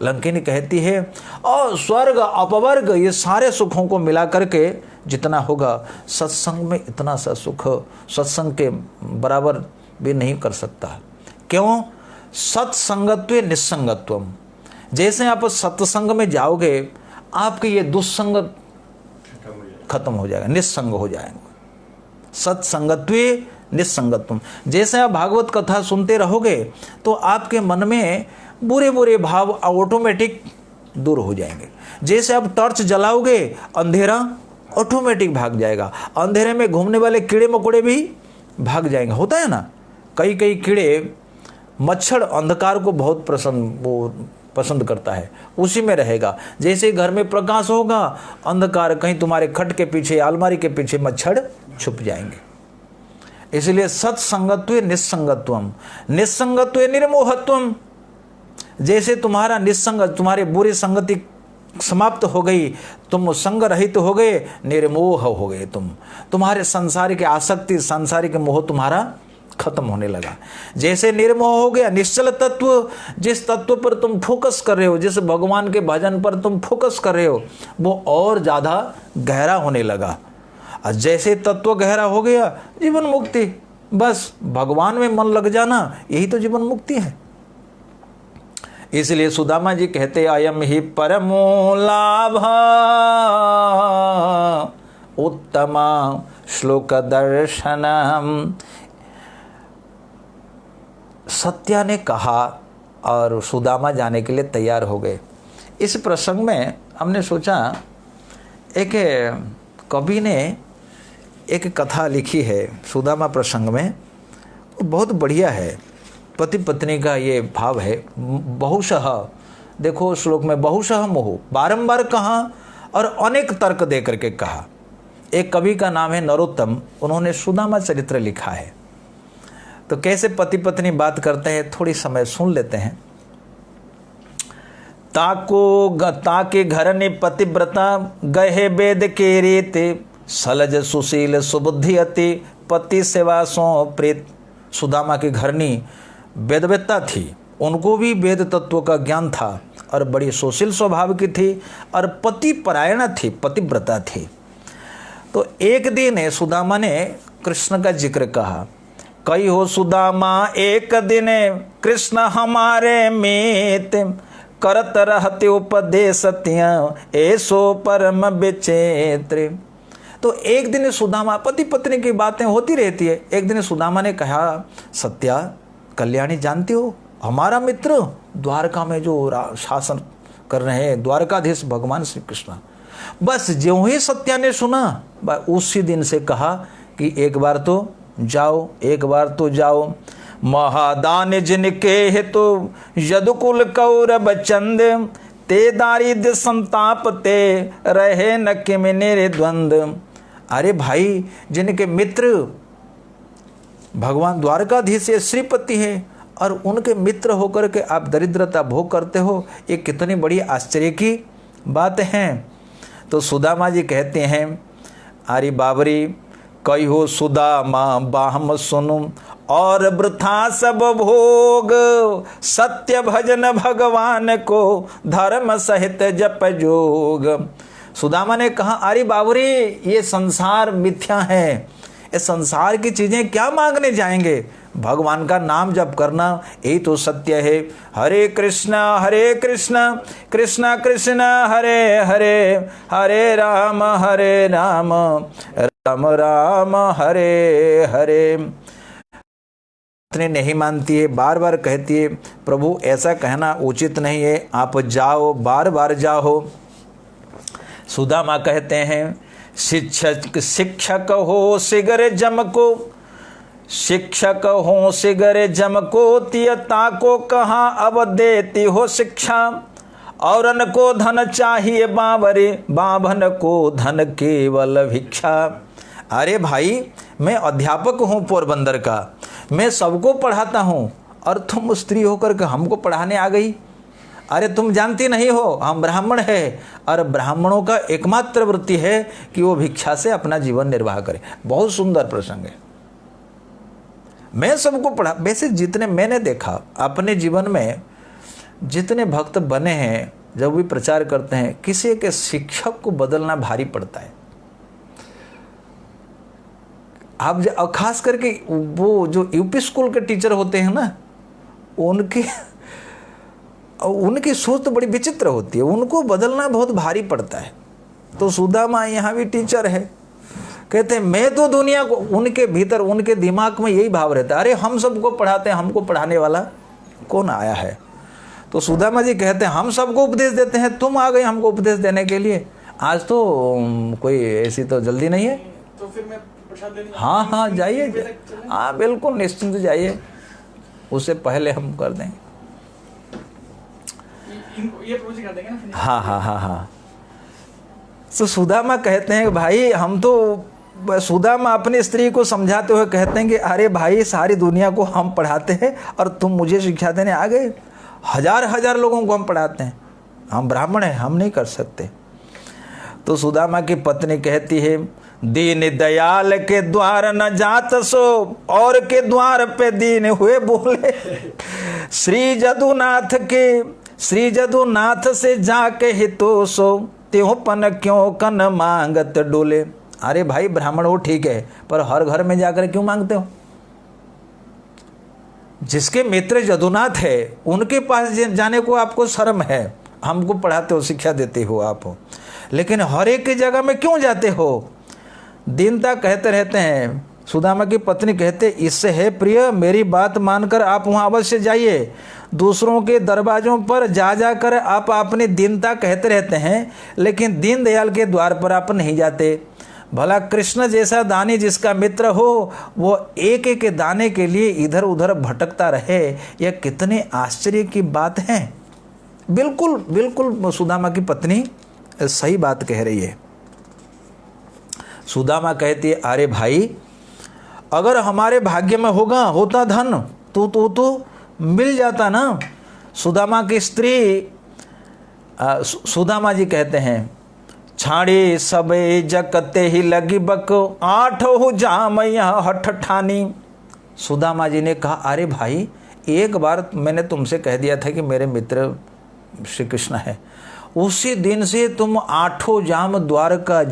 लंकिनी कहती है और स्वर्ग अपवर्ग ये सारे सुखों को मिला करके जितना होगा सत्संग में इतना सा सुख सत्संग के बराबर भी नहीं कर सकता। क्यों? सत्संगत्वे निस्संगत्वम। जैसे आप सत्संग में जाओगे आपके ये दुस्संग खत्म हो जाएगा, निस्संग हो जाएगा। सत्संगत्वे निस्संगत्वम। जैसे आप भागवत कथा सुनते रहोगे तो आपके मन में बुरे बुरे भाव ऑटोमेटिक दूर हो जाएंगे। जैसे आप टॉर्च जलाओगे अंधेरा ऑटोमेटिक भाग जाएगा। अंधेरे में घूमने वाले कीड़े मकोड़े भी भाग जाएंगे। होता है ना, कई कीड़े, मच्छर अंधकार को बहुत पसंद करता है, उसी में रहेगा। जैसे घर में प्रकाश होगा अंधकार, कहीं तुम्हारे खट के पीछे अलमारी के पीछे मच्छर छुप जाएंगे। इसलिए सत्संगत्वे निस्संगत्वम निस्संगत्वे निर्मोहत्वम। जैसे तुम्हारा निस्संग, तुम्हारे बुरी संगति समाप्त हो गई, तुम संग रहित हो गए, निर्मोह हो गए। तुम्हारे सांसारिक आसक्ति, सांसारिक मोह तुम्हारा खत्म होने लगा। जैसे निर्मोह हो गया, निश्चल तत्व, जिस तत्व पर तुम फोकस कर रहे हो, जिस भगवान के भजन पर तुम फोकस कर रहे हो, वो और ज्यादा गहरा होने लगा। और जैसे तत्व गहरा हो गया, जीवन मुक्ति। बस भगवान में मन लग जाना, यही तो जीवन मुक्ति है। इसलिए सुदामा जी कहते अयम ही परमो लाभ उत्तम श्लोक दर्शनम। सत्या ने कहा और सुदामा जाने के लिए तैयार हो गए। इस प्रसंग में हमने सोचा, एक कवि ने एक कथा लिखी है सुदामा प्रसंग में, बहुत बढ़िया है। पति पत्नी का ये भाव है। बहुशः, देखो श्लोक में बहुशः मोह बारंबार कहा और अनेक तर्क दे करके कहा। एक कवि का नाम है नरोत्तम, उन्होंने सुदामा चरित्र लिखा है। तो कैसे पति पत्नी बात करते हैं, थोड़ी समय सुन लेते हैं। ताके घर ने पतिव्रता गहे वेद के रीत सलज सुशील सुबुद्धि अति पति सेवा सो प्रीत। सुदामा की घरनी वेदवेत्ता थी, उनको भी वेद तत्व का ज्ञान था और बड़ी सुशील स्वभाव की थी और पति परायणा थी, पतिव्रता थी। तो एक दिन सुदामा ने कृष्ण का जिक्र कहा। कई हो सुदामा एक दिन कृष्ण हमारे मीत करत रहते उपदेश ऐसो परम विचित्र। तो एक दिन सुदामा, पति पत्नी की बातें होती रहती है। एक दिन सुदामा ने कहा, सत्या कल्याणी जानते हो, हमारा मित्र द्वारका में जो शासन कर रहे हैं, द्वारकाधीश भगवान श्री कृष्ण। बस ज्यों ही सत्या ने सुना, उसी दिन से कहा कि एक बार तो जाओ, एक बार तो जाओ। महादान जिनके हेतु यदुकुल कौरव चंद, ते दारिद्र संताप ते रहे न किमिनेरे द्वंद। अरे भाई, जिनके मित्र भगवान द्वारकाधीश श्रीपति है और उनके मित्र होकर के आप दरिद्रता भोग करते हो, ये कितनी बड़ी आश्चर्य की बात है। तो सुदामा जी कहते हैं, अरे बाबरी कई हो सुदामा बाहम सुनु, और वृथा सब भोग, सत्य भजन भगवान को धर्म सहित जप जोग। सुदामा ने कहा, अरे बाबरी ये संसार मिथ्या है, ये संसार की चीजें क्या मांगने जाएंगे, भगवान का नाम जप करना यही तो सत्य है। हरे कृष्णा कृष्णा कृष्णा हरे हरे, हरे राम राम राम हरे हरे। पत्नी नहीं मानती है, बार बार कहती है, प्रभु ऐसा कहना उचित नहीं है, आप जाओ, बार बार जाओ। सुदामा कहते हैं, शिक्षक हो सिगर जम को, शिक्षक हो सिगर जम को, तियता को कहाँ अब देती हो शिक्षा, औरन को धन चाहिए बाबरे, बाभन को धन केवल भिक्षा। अरे भाई, मैं अध्यापक हूँ पोरबंदर का, मैं सबको पढ़ाता हूँ, और तुम स्त्री होकर के हमको पढ़ाने आ गई। अरे तुम जानती नहीं हो, हम ब्राह्मण है, और ब्राह्मणों का एकमात्र वृत्ति है कि वो भिक्षा से अपना जीवन निर्वाह करे। बहुत सुंदर प्रसंग है। मैं सबको पढ़ा, वैसे जितने मैंने देखा अपने जीवन में, जितने भक्त बने हैं, जब भी प्रचार करते हैं, किसी के शिक्षक को बदलना भारी पड़ता है। आप खास करके वो जो यूपी स्कूल के टीचर होते हैं ना, उनकी सोच तो बड़ी विचित्र होती है, उनको बदलना बहुत भारी पड़ता है। तो सुदामा यहाँ भी टीचर है, कहते हैं मैं तो दुनिया को, उनके भीतर उनके दिमाग में यही भाव रहता है, अरे हम सबको पढ़ाते हैं, हमको पढ़ाने वाला कौन आया है। तो सुदामा जी कहते हैं, हम सबको उपदेश देते हैं, तुम आ गए हमको उपदेश देने के लिए, आज तो कोई ऐसी तो जल्दी नहीं है। तो फिर मैं प्रसाद लेने, हाँ जाइए, हाँ बिल्कुल निश्चिंत जाइए, उससे पहले हम कर देंगे। ये प्रोजेक्ट कर देंगे ना। हाँ। तो सुदामा कहते हैं, भाई हम तो, सुदामा अपनी स्त्री को समझाते हुए कहते हैं कि अरे भाई, सारी दुनिया को हम पढ़ाते हैं और तुम मुझे शिक्षा देने आ गए। हजार लोगों को हम पढ़ाते हैं, हम ब्राह्मण हैं, हम नहीं कर सकते। तो सुदामा की पत्नी कहती है, दीन दयाल के द्वार न जात सो, और के द्वार पे दीन हुए बोले। श्री जदुनाथ से जाके हितो सो, त्यों पन क्यों कन मांगत डोले। अरे भाई, ब्राह्मण हो ठीक है, पर हर घर में जाकर क्यों मांगते हो? जिसके मित्र जदुनाथ है उनके पास जाने को आपको शर्म है, हमको पढ़ाते हो, शिक्षा देते हो आप, लेकिन हर एक की जगह में क्यों जाते हो? दीनता कहते रहते हैं। सुदामा की पत्नी कहते, इससे है प्रिय, मेरी बात मानकर आप वहाँ अवश्य जाइए। दूसरों के दरवाजों पर जा कर आप अपनी दीनता कहते रहते हैं, लेकिन दीन दयाल के द्वार पर आप नहीं जाते। भला कृष्ण जैसा दानी जिसका मित्र हो, वो एक एक दाने के लिए इधर उधर भटकता रहे, यह कितने आश्चर्य की बात है। बिल्कुल सुदामा की पत्नी सही बात कह रही है। सुदामा कहती है, अरे भाई, अगर हमारे भाग्य में होता धन तो मिल जाता ना। सुदामा की स्त्री, सुदामा जी कहते हैं, छाड़ी सबे जकते ही लगी बक, आठ हो जाम यहाँ हठ ठानी। सुदामा जी ने कहा, अरे भाई, एक बार मैंने तुमसे कह दिया था कि मेरे मित्र श्री कृष्ण है, उसी दिन से तुम आठों जाम द्वारका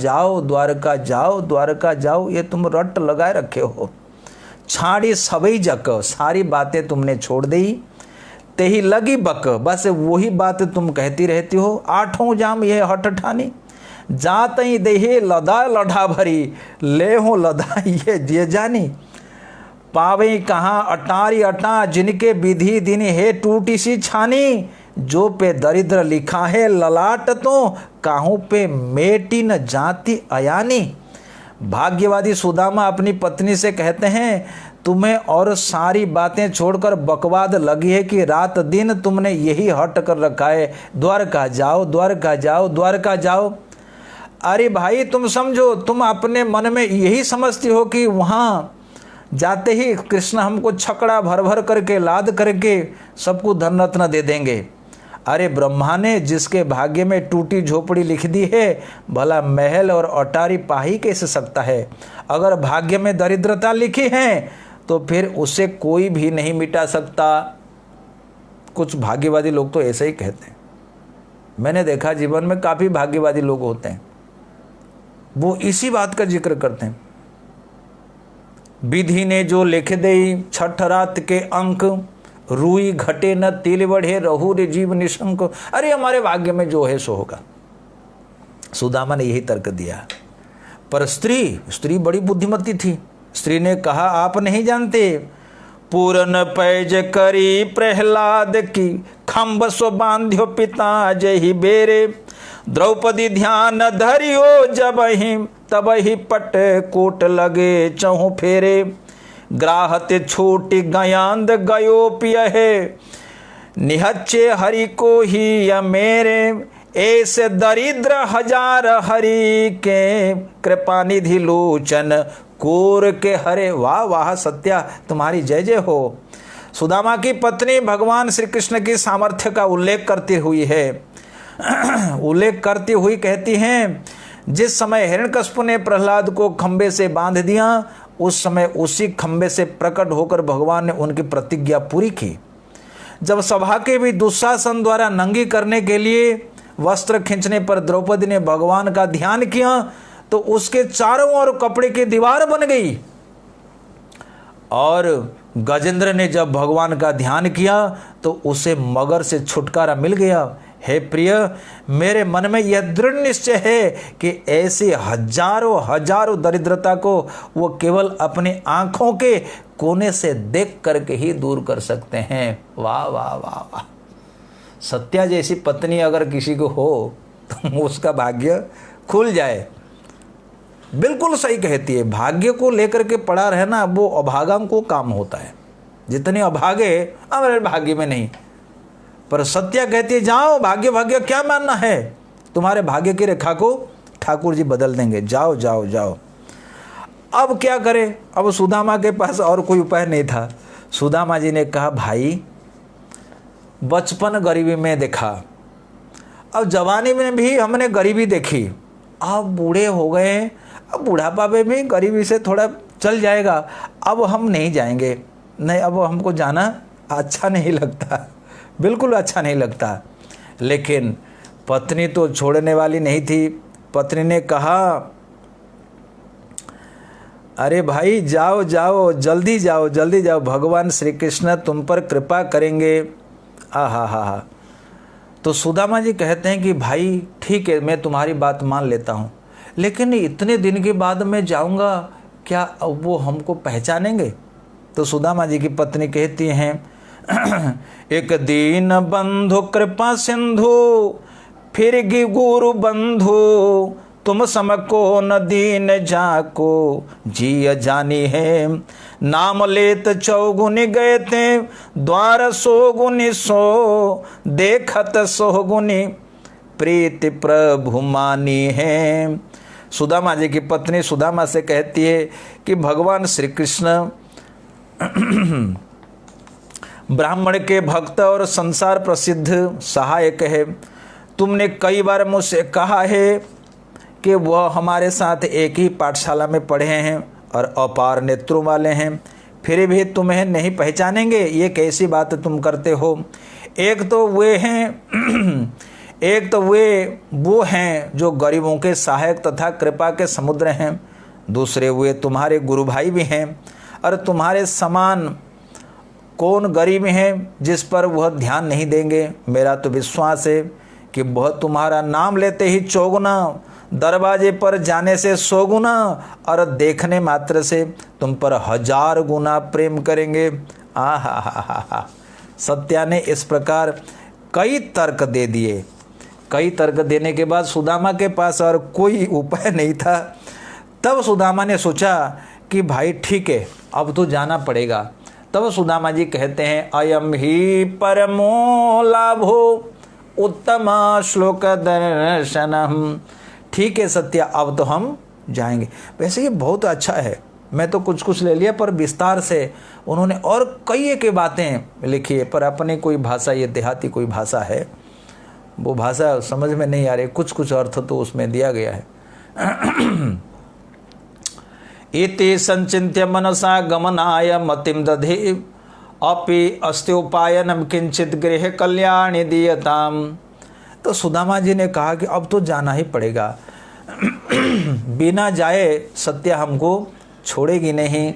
जाओ, ये तुम रट लगाए रखे हो। छाड़ी सबई जक, सारी बातें तुमने छोड़ दी, ते ही लगी बक, बस वही बात तुम कहती रहती हो। आठों जाम ये हठ ठानी, जात ही देहे लदा लढ़ा भरी, ले हो लदा ये जानी। पावे कहाँ अटारी अटा, जिनके विधि दिन है टूटी सी छानी। जो पे दरिद्र लिखा है ललाट, तो काहू पे मेटी न जाति अयानी। भाग्यवादी सुदामा अपनी पत्नी से कहते हैं, तुम्हें और सारी बातें छोड़कर बकवाद लगी है कि रात दिन तुमने यही हट कर रखा है, द्वारका जाओ द्वारका जाओ द्वारका जाओ। अरे भाई तुम समझो, तुम अपने मन में यही समझती हो कि वहाँ जाते ही कृष्ण हमको छकड़ा भर भर करके लाद करके सबको धन रत्न दे देंगे। अरे ब्रह्मा ने जिसके भाग्य में टूटी झोपड़ी लिख दी है, भला महल और अटारी पा ही कैसे सकता है। अगर भाग्य में दरिद्रता लिखी है तो फिर उसे कोई भी नहीं मिटा सकता। कुछ भाग्यवादी लोग तो ऐसे ही कहते हैं। मैंने देखा जीवन में काफ़ी भाग्यवादी लोग होते हैं, वो इसी बात का जिक्र करते हैं। विधि ने जो लिख दे छठ रात के अंक, रुई घटे न तिल बढ़े रहू रे जीव निशंक। अरे हमारे भाग्य में जो है सो होगा। सुदामा ने यही तर्क दिया। पर स्त्री बड़ी बुद्धिमती थी। स्त्री ने कहा, आप नहीं जानते, पूरन पैज करी प्रहलाद की, खम्ब सो बांध्यो पिता जही बेरे। द्रौपदी ध्यान धरियो जब ही, तब ही पट कोट लगे चहु फेरे। ग्राहते छोटी गयांद गयो पिय है, निहच्चे हरि को ही या मेरे। ऐसे दरिद्र हजार हरि के, कृपा निधि लोचन कोर के हरे। वाह वाह सत्या, तुम्हारी जय जय हो। सुदामा की पत्नी भगवान श्री कृष्ण की सामर्थ्य का उल्लेख करती हुई कहती हैं, जिस समय हिरण्यकश्यप ने प्रहलाद को खंबे से बांध दिया, उस समय उसी खंबे से प्रकट होकर भगवान ने उनकी प्रतिज्ञा पूरी की। जब सभा के भी दुशासन द्वारा नंगी करने के लिए वस्त्र खींचने पर द्रौपदी ने भगवान का ध्यान किया, तो उसके चारों ओर कपड़े की दीवार बन गई। और गजेंद्र ने जब भगवान का ध्यान किया तो उसे मगर से छुटकारा मिल गया। हे प्रिय, मेरे मन में यह दृढ़ निश्चय है कि ऐसे हजारों दरिद्रता को वो केवल अपनी आंखों के कोने से देख करके ही दूर कर सकते हैं। वाह वाह वाह वाह। सत्या जैसी पत्नी अगर किसी को हो तो उसका भाग्य खुल जाए। बिल्कुल सही कहती है। भाग्य को लेकर के पड़ा रहना वो अभागा को काम होता है। जितने अभागे हमारे भाग्य में नहीं, पर सत्या कहती है जाओ, भाग्य क्या मानना है, तुम्हारे भाग्य की रेखा को ठाकुर जी बदल देंगे, जाओ जाओ जाओ। अब क्या करें, अब सुदामा के पास और कोई उपाय नहीं था। सुदामा जी ने कहा, भाई बचपन गरीबी में देखा, अब जवानी में भी हमने गरीबी देखी, अब बूढ़े हो गए, अब बुढ़ापा में भी गरीबी से थोड़ा चल जाएगा, अब हम नहीं जाएंगे। नहीं, अब हमको जाना अच्छा नहीं लगता, बिल्कुल अच्छा नहीं लगता। लेकिन पत्नी तो छोड़ने वाली नहीं थी। पत्नी ने कहा, अरे भाई जाओ जाओ, जल्दी जाओ जल्दी जाओ, भगवान श्री कृष्ण तुम पर कृपा करेंगे। हा। तो सुदामा जी कहते हैं कि भाई ठीक है, मैं तुम्हारी बात मान लेता हूँ, लेकिन इतने दिन के बाद मैं जाऊँगा, क्या वो हमको पहचानेंगे? तो सुदामा जी की पत्नी कहती हैं, एक दीन बंधु कृपा सिंधु, फिर गुरु बंधु, तुम समको न दीन जाको, जी जानी है। नाम लेत चौगुनी गए थे, द्वार सोगुनी सो, देखत सोगुनी प्रीति प्रभु मानी है। सुदामा जी की पत्नी सुदामा से कहती है कि भगवान श्री कृष्ण ब्राह्मण के भक्त और संसार प्रसिद्ध सहायक है। तुमने कई बार मुझसे कहा है कि वह हमारे साथ एक ही पाठशाला में पढ़े हैं और अपार नेत्रों वाले हैं, फिर भी तुम्हें नहीं पहचानेंगे, ये कैसी बात तुम करते हो? एक तो वे वो हैं जो गरीबों के सहायक तथा कृपा के समुद्र हैं, दूसरे वे तुम्हारे गुरु भाई भी हैं, और तुम्हारे समान कौन गरीब हैं जिस पर वह ध्यान नहीं देंगे? मेरा तो विश्वास है कि वह तुम्हारा नाम लेते ही चौगुना दरवाजे पर जाने से 100 गुना और देखने मात्र से तुम पर 1000 गुना प्रेम करेंगे। आहा। सत्या ने इस प्रकार कई तर्क दे दिए। कई तर्क देने के बाद सुदामा के पास और कोई उपाय नहीं था। तब सुदामा ने सोचा कि भाई ठीक है, अब तो जाना पड़ेगा। तब सुदामा जी कहते हैं, अयम ही परमो लाभो उत्तम श्लोक दर्शनम। ठीक है सत्या, अब तो हम जाएंगे। वैसे ये बहुत अच्छा है, मैं तो कुछ ले लिया, पर विस्तार से उन्होंने और कई एक बातें लिखी है। पर अपने कोई भाषा, ये देहाती कोई भाषा है, वो भाषा समझ में नहीं आ रही। कुछ अर्थ तो उसमें दिया गया है। इति संचिन्त्य मनसा गमनाय मतिम दधे अपि अस्त्योपायनम किंचित गृह कल्याणी दीयताम। तो सुदामा जी ने कहा कि अब तो जाना ही पड़ेगा, बिना जाए सत्या हमको छोड़ेगी नहीं।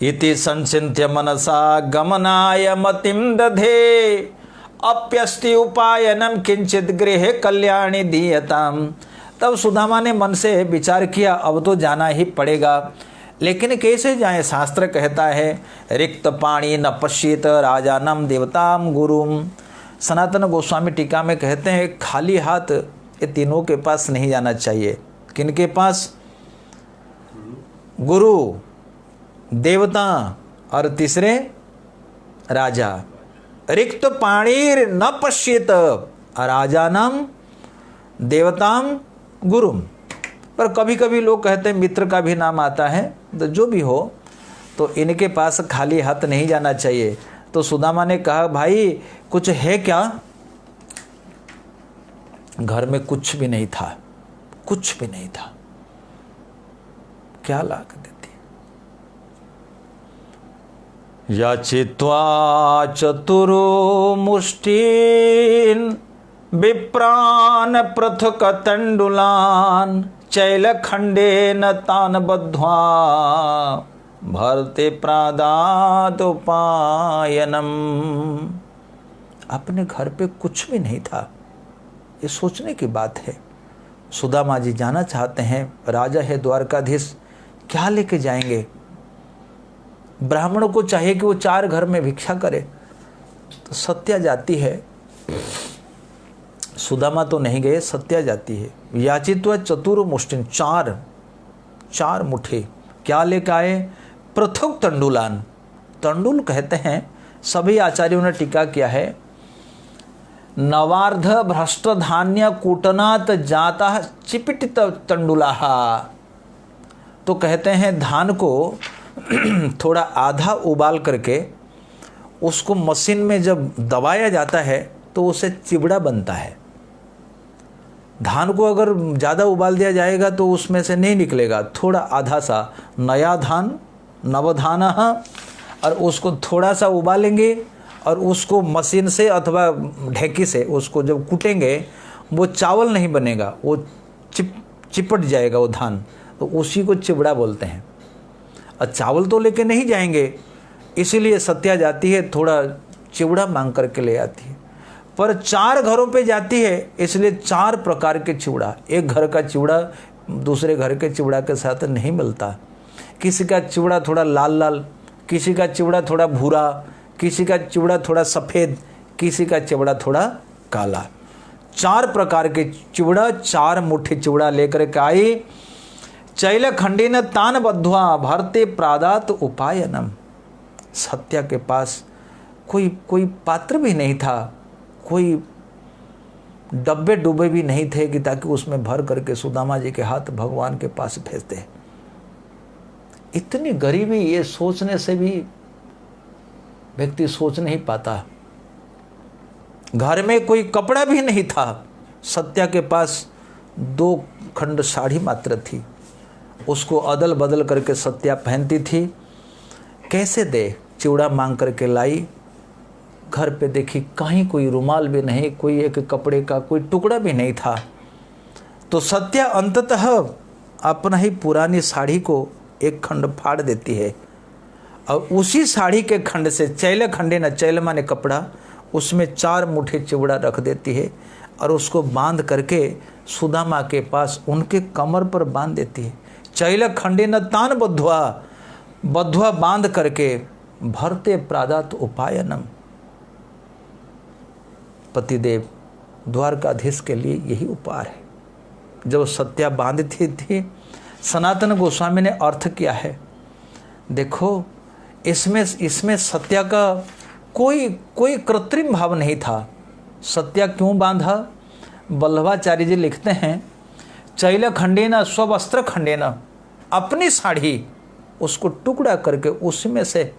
इति संचिन्त्य मनसा गमनाय मतिम दधे अप्यस्ति उपायनम किंचित गृह कल्याणी दीयताम। तब सुदामा ने मन से विचार किया, अब तो जाना ही पड़ेगा, लेकिन कैसे जाएं? शास्त्र कहता है, रिक्त पाणी न पश्येत राजानम देवताम गुरुम। सनातन गोस्वामी टीका में कहते हैं, खाली हाथ ये तीनों के पास नहीं जाना चाहिए। किनके पास? गुरु, देवता और तीसरे राजा। रिक्त पाणीर न पश्येत राजानम देवताम गुरुम। पर कभी कभी लोग कहते हैं मित्र का भी नाम आता है, तो जो भी हो, तो इनके पास खाली हाथ नहीं जाना चाहिए। तो सुदामा ने कहा, भाई कुछ है क्या? घर में कुछ भी नहीं था, कुछ भी नहीं था। क्या ला कर देती? याचित्वा चतुरो मुष्टिन विप्रान पृथक तंडुलान चैलखंडेन तान बद्ध्वा भरते प्रादात उपायनम। अपने घर पे कुछ भी नहीं था, ये सोचने की बात है। सुदामा जी जाना चाहते हैं, राजा है द्वारकाधीश, क्या लेके जाएंगे? ब्राह्मणों को चाहिए कि वो 4 घर में भिक्षा करे। तो सत्या जाती है, सुदामा तो नहीं गए, सत्या जाती है। याचित्वा चतुर मुष्टिन, 4 मुट्ठी क्या लेकर आए? पृथक तंडुलान। तंडुल कहते हैं, सभी आचार्यों ने टीका किया है, नवार्ध भ्रष्ट धान्य कूटनात जाता चिपिटित तंडुलाह। तो कहते हैं धान को थोड़ा आधा उबाल करके उसको मशीन में जब दबाया जाता है तो उससे चिवड़ा बनता है। धान को अगर ज़्यादा उबाल दिया जाएगा तो उसमें से नहीं निकलेगा, थोड़ा आधा सा नया धान नवधान, और उसको थोड़ा सा उबालेंगे और उसको मशीन से अथवा ढेकी से उसको जब कूटेंगे वो चावल नहीं बनेगा, वो चिपट जाएगा वो धान, तो उसी को चिवड़ा बोलते हैं। और चावल तो लेके नहीं जाएंगे, इसीलिए सत्या जाती है, थोड़ा चिवड़ा मांग करके ले आती है। पर 4 घरों पे जाती है, इसलिए 4 प्रकार के चिवड़ा। एक घर का चिवड़ा दूसरे घर के चिवड़ा के साथ नहीं मिलता। किसी का चिवड़ा थोड़ा लाल लाल, किसी का चिवड़ा थोड़ा भूरा, किसी का चिवड़ा थोड़ा सफ़ेद, किसी का चिवड़ा थोड़ा काला। 4 प्रकार के चिवड़ा, 4 मुट्ठी चिवड़ा लेकर के आई। चैल खंडी न तान बद्ध्वा भरते प्रादात उपायनम। सत्या के पास कोई पात्र भी नहीं था, कोई डब्बे डुब्बे भी नहीं थे कि ताकि उसमें भर करके सुदामा जी के हाथ भगवान के पास भेज दे। इतनी गरीबी, ये सोचने से भी व्यक्ति सोच नहीं पाता। घर में कोई कपड़ा भी नहीं था। सत्या के पास 2 खंड साड़ी मात्र थी, उसको अदल बदल करके सत्या पहनती थी। कैसे दे? चिवड़ा मांग करके लाई। घर पे देखी कहीं कोई रुमाल भी नहीं, कोई एक कपड़े का कोई टुकड़ा भी नहीं था। तो सत्या अंततः अपना ही पुरानी साड़ी को एक खंड फाड़ देती है और उसी साड़ी के खंड से चैल खंडे न, चैल माने कपड़ा, उसमें 4 मुट्ठी चिवड़ा रख देती है और उसको बांध करके सुदामा के पास उनके कमर पर बांध देती है। चैल खंडे न तान बद्धवा, बद्धवा बांध करके भरते प्रादात उपायनम। पतिदेव द्वारकाधीश के लिए यही उपहार है। जब सत्या बांधती थी, सनातन गोस्वामी ने अर्थ किया है, देखो इसमें सत्या का कोई कृत्रिम भाव नहीं था। सत्या क्यों बांधा? वल्लभाचार्य जी लिखते हैं, चैल खंडेन स्ववस्त्र खंडेन, अपनी साड़ी उसको टुकड़ा करके उसमें से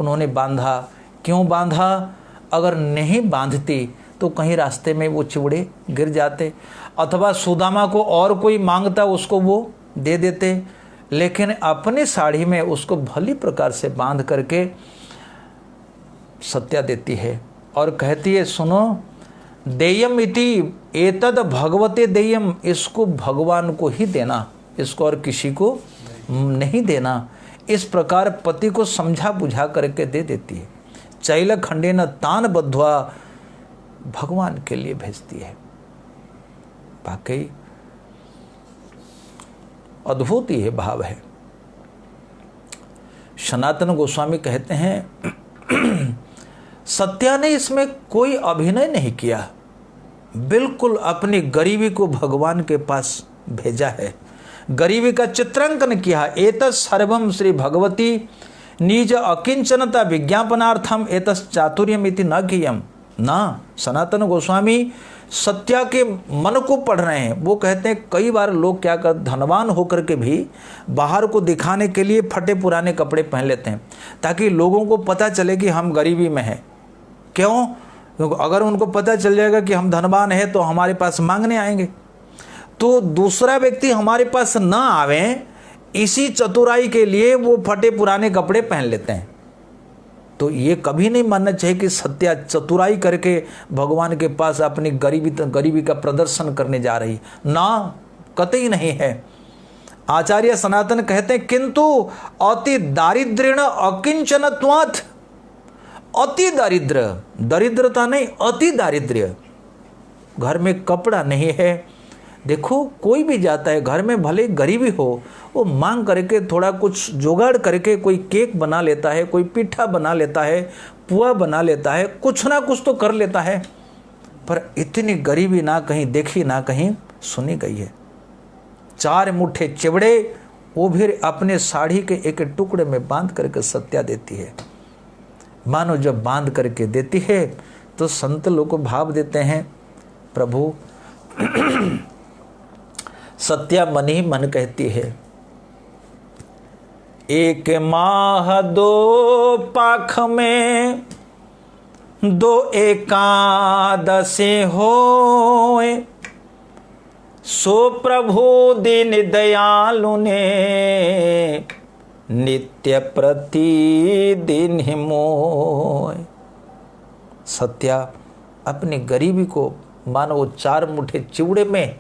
उन्होंने बांधा। क्यों बांधा? अगर नहीं बांधती तो कहीं रास्ते में वो चिवड़े गिर जाते, अथवा सुदामा को और कोई मांगता उसको वो दे देते। लेकिन अपनी साड़ी में उसको भली प्रकार से बांध करके सत्या देती है और कहती है, सुनो, देयम इति एतद भगवते देयम, इसको भगवान को ही देना, इसको और किसी को नहीं देना। इस प्रकार पति को समझा बुझा करके दे देती है। चैल खंडेन तान बद्धवा, भगवान के लिए भेजती है। वाकई अद्भुत ये भाव है। सनातन गोस्वामी कहते हैं, सत्या ने इसमें कोई अभिनय नहीं किया, बिल्कुल अपनी गरीबी को भगवान के पास भेजा है, गरीबी का चित्रांकन किया। एतत् सर्वम श्री भगवती निज अकिंचनता विज्ञापनार्थम एतस् चातुर्यम इति न कियम। ना, सनातन गोस्वामी सत्या के मन को पढ़ रहे हैं। वो कहते हैं कई बार लोग क्या कर, धनवान होकर के भी बाहर को दिखाने के लिए फटे पुराने कपड़े पहन लेते हैं ताकि लोगों को पता चले कि हम गरीबी में हैं। क्यों? क्योंकि अगर उनको पता चल जाएगा कि हम धनवान हैं तो हमारे पास मांगने आएंगे, तो दूसरा व्यक्ति हमारे पास ना आवे, इसी चतुराई के लिए वो फटे पुराने कपड़े पहन लेते हैं। तो ये कभी नहीं मानना चाहिए कि सत्या चतुराई करके भगवान के पास अपनी गरीबी का प्रदर्शन करने जा रही, ना, कतई नहीं है। आचार्य सनातन कहते हैं, किंतु अति दारिद्र्यण अकिंचनत्वात्, अति दरिद्रता नहीं, अति दारिद्र्य। घर में कपड़ा नहीं है, देखो कोई भी जाता है घर में, भले गरीबी हो, वो मांग करके थोड़ा कुछ जुगाड़ करके कोई केक बना लेता है, कोई पिठा बना लेता है, पुआ बना लेता है, कुछ ना कुछ तो कर लेता है। पर इतनी गरीबी ना कहीं देखी ना कहीं सुनी गई है। 4 मुट्ठे चिवड़े, वो भी अपने साड़ी के एक टुकड़े में बांध करके सत्या देती है। मानो जब बांध करके देती है तो संत लोग को भाव देते हैं, प्रभु सत्या मन ही मन कहती है, एक माह 2 पाख में 2 एकादशी होए, सो प्रभु दीन दयालु ने नित्य प्रतिदिन ही मोय। सत्या अपनी गरीबी को मानो 4 मुट्ठे चिवड़े में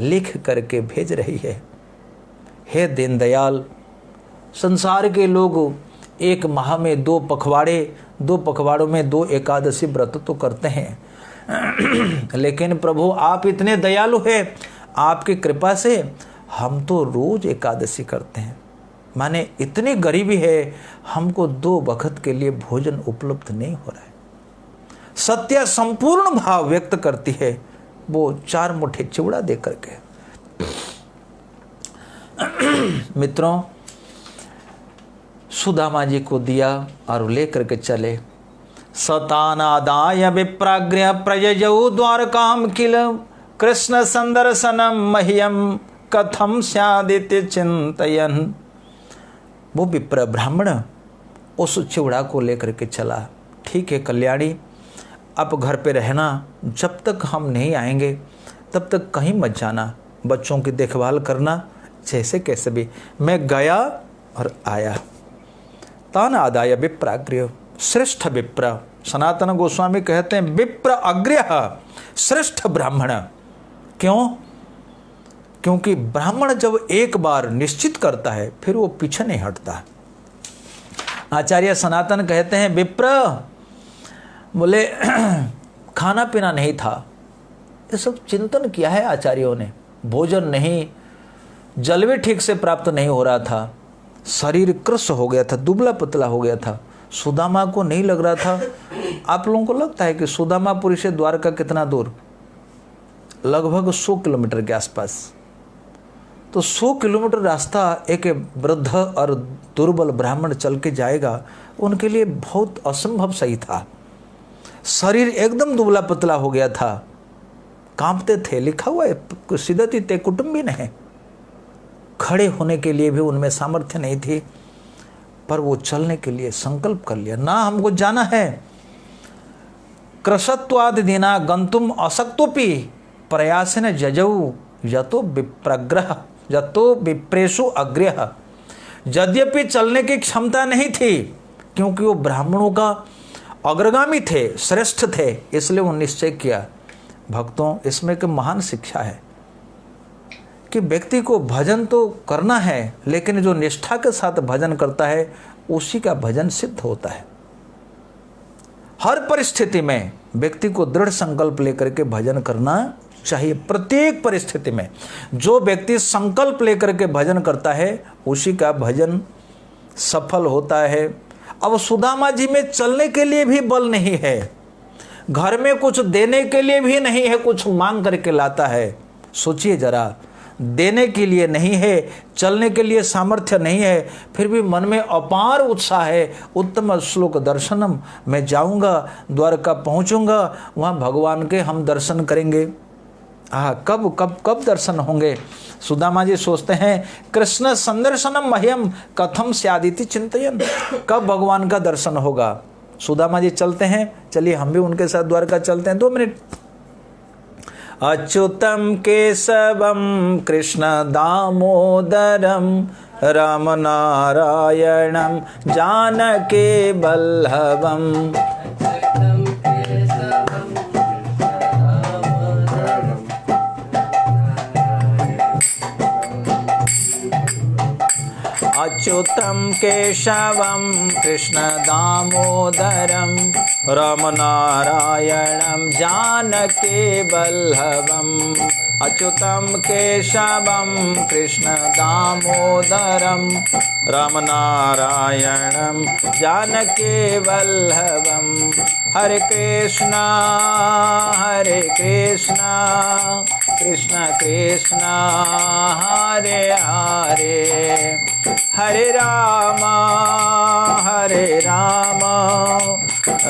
लिख करके भेज रही है। हे दीनदयाल, संसार के लोग 1 माह में 2 पखवाड़ों में 2 एकादशी व्रत तो करते हैं लेकिन प्रभु आप इतने दयालु हैं, आपकी कृपा से हम तो रोज एकादशी करते हैं। माने इतनी गरीबी है, हमको 2 वक्त के लिए भोजन उपलब्ध नहीं हो रहा है। सत्या संपूर्ण भाव व्यक्त करती है, वो 4 मुट्ठे चिवड़ा दे करके। मित्रों, सुदामा जी को दिया और ले करके चले। सतानादाय विप्राग्र्य प्रयजौ द्वारकाम किल, कृष्ण संदर्शनम मह्यम कथम स्यादिति चिंतयन। वो विप्र ब्राह्मण उस चिवड़ा को लेकर के चला। ठीक है कल्याणी, अब घर पे रहना, जब तक हम नहीं आएंगे तब तक कहीं मत जाना, बच्चों की देखभाल करना जैसे कैसे भी। मैं गया और आया। तान आदाय विप्राग्र्य, श्रेष्ठ विप्र। सनातन गोस्वामी कहते हैं विप्र अग्र्य श्रेष्ठ ब्राह्मण। क्यों? क्योंकि ब्राह्मण जब एक बार निश्चित करता है फिर वो पीछे नहीं हटता। आचार्य सनातन कहते हैं विप्र, बोले खाना पीना नहीं था, ये सब चिंतन किया है आचार्यों ने। भोजन नहीं, जल भी ठीक से प्राप्त नहीं हो रहा था, शरीर कृश हो गया था, दुबला पतला हो गया था। सुदामा को नहीं लग रहा था। आप लोगों को लगता है कि सुदामापुरी से द्वारका कितना दूर? लगभग 100 किलोमीटर के आसपास। तो 100 किलोमीटर रास्ता एक वृद्ध और दुर्बल ब्राह्मण चल के जाएगा, उनके लिए बहुत असंभव सही था। शरीर एकदम दुबला पतला हो गया था, कांपते थे। लिखा हुआ है सिद्धति ते कुटुंबी ने, खड़े होने के लिए भी उनमें सामर्थ्य नहीं थी, पर वो चलने के लिए संकल्प कर लिया। ना हमको जाना है, कृशत्वाद दीना गंतुम असक्तोपि प्रयासेन जजऊ यतो विप्रग्रह यतो विप्रेशु अग्रह। यद्यपि चलने की क्षमता नहीं थी, क्योंकि वो ब्राह्मणों का अग्रगामी थे, श्रेष्ठ थे, इसलिए वो निश्चय किया। भक्तों, इसमें एक महान शिक्षा है कि व्यक्ति को भजन तो करना है, लेकिन जो निष्ठा के साथ भजन करता है उसी का भजन सिद्ध होता है। हर परिस्थिति में व्यक्ति को दृढ़ संकल्प लेकर के भजन करना चाहिए। प्रत्येक परिस्थिति में जो व्यक्ति संकल्प लेकर के भजन करता है उसी का भजन सफल होता है। अब सुदामा जी में चलने के लिए भी बल नहीं है, घर में कुछ देने के लिए भी नहीं है, कुछ मांग करके लाता है। सोचिए जरा, देने के लिए नहीं है, चलने के लिए सामर्थ्य नहीं है, फिर भी मन में अपार उत्साह है। उत्तम श्लोक दर्शनम, मैं जाऊंगा, द्वारका पहुंचूंगा, वहां भगवान के हम दर्शन करेंगे। कब दर्शन होंगे? सुदामा जी सोचते हैं, कृष्ण संदर्शनम मह्यम कथम स्यादिति चिंतयन, कब भगवान का दर्शन होगा। सुदामा जी चलते हैं, चलिए हम भी उनके साथ द्वारका चलते हैं। 2 मिनट। अच्युतम केशवम कृष्ण दामोदरम राम नारायणम जानकी वल्लभम। अच्युतम केशवम कृष्ण दामोदरम राम नारायणम जानकी वल्लभम। अच्युतम केशवम कृष्ण दामोदरम राम नारायणम जानकी वल्लभम। हरे कृष्णा कृष्ण कृष्ण हरे हरे, हरे राम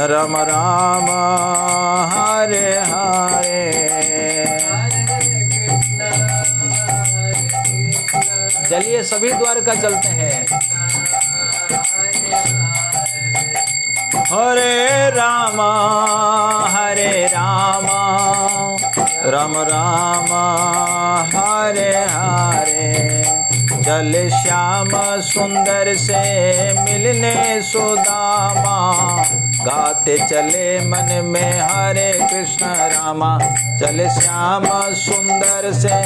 राम राम हरे हरे। चलिए सभी द्वारका चलते हैं। हरे राम राम राम हरे हरे। चल श्याम सुंदर से मिलने सुदामा, गाते चले मन में हरे कृष्ण रामा। चल श्याम सुंदर से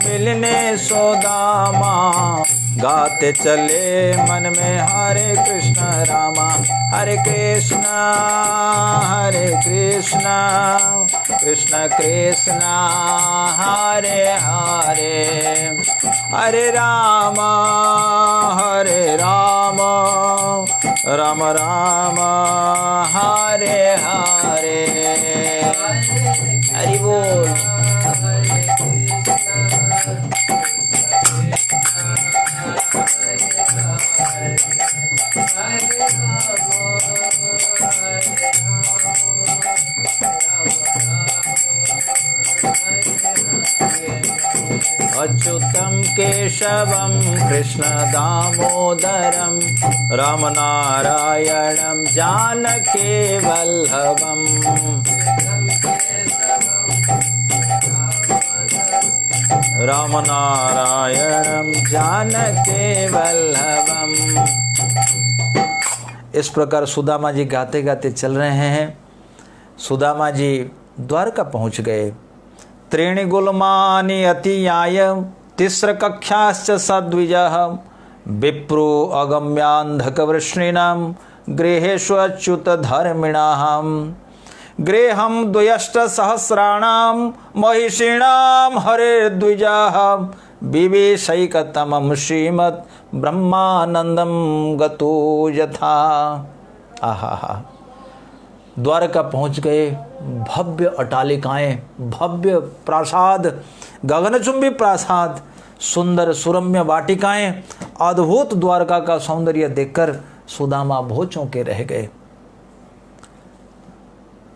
मिलने सुदामा, गाते चले मन में हरे कृष्ण रामा। हरे कृष्ण कृष्ण कृष्ण हरे हरे, हरे राम राम राम हरे हरे। हरि बोल। अच्युतम केशवम कृष्ण दामोदरम राम नारायणम जानकी वल्लभम। राम नारायणम जानकी वल्लभम। इस प्रकार सुदामा जी गाते गाते चल रहे हैं। सुदामा जी द्वारका पहुंच गए। त्रीणि गुलमानि अतियाय तिस्र कक्षाश्च सद्विजः विप्रो अगम्यांधकवृष्णीनां गृहेषु अच्युत धर्मिणां गृहं द्वयष्ट सहस्राणां महिषीणां हरे द्विजाः विवेशैकतमं श्रीमद् ब्रह्मानंदम गतो यथा। आहा, द्वारका पहुंच गए। भव्य अटालिकाएं, भव्य प्रासाद, गगनचुंबी प्रासाद, सुंदर सुरम्य वाटिकाएं, अद्भुत द्वारका का सौंदर्य देखकर सुदामा बहुत चौंके रह गए।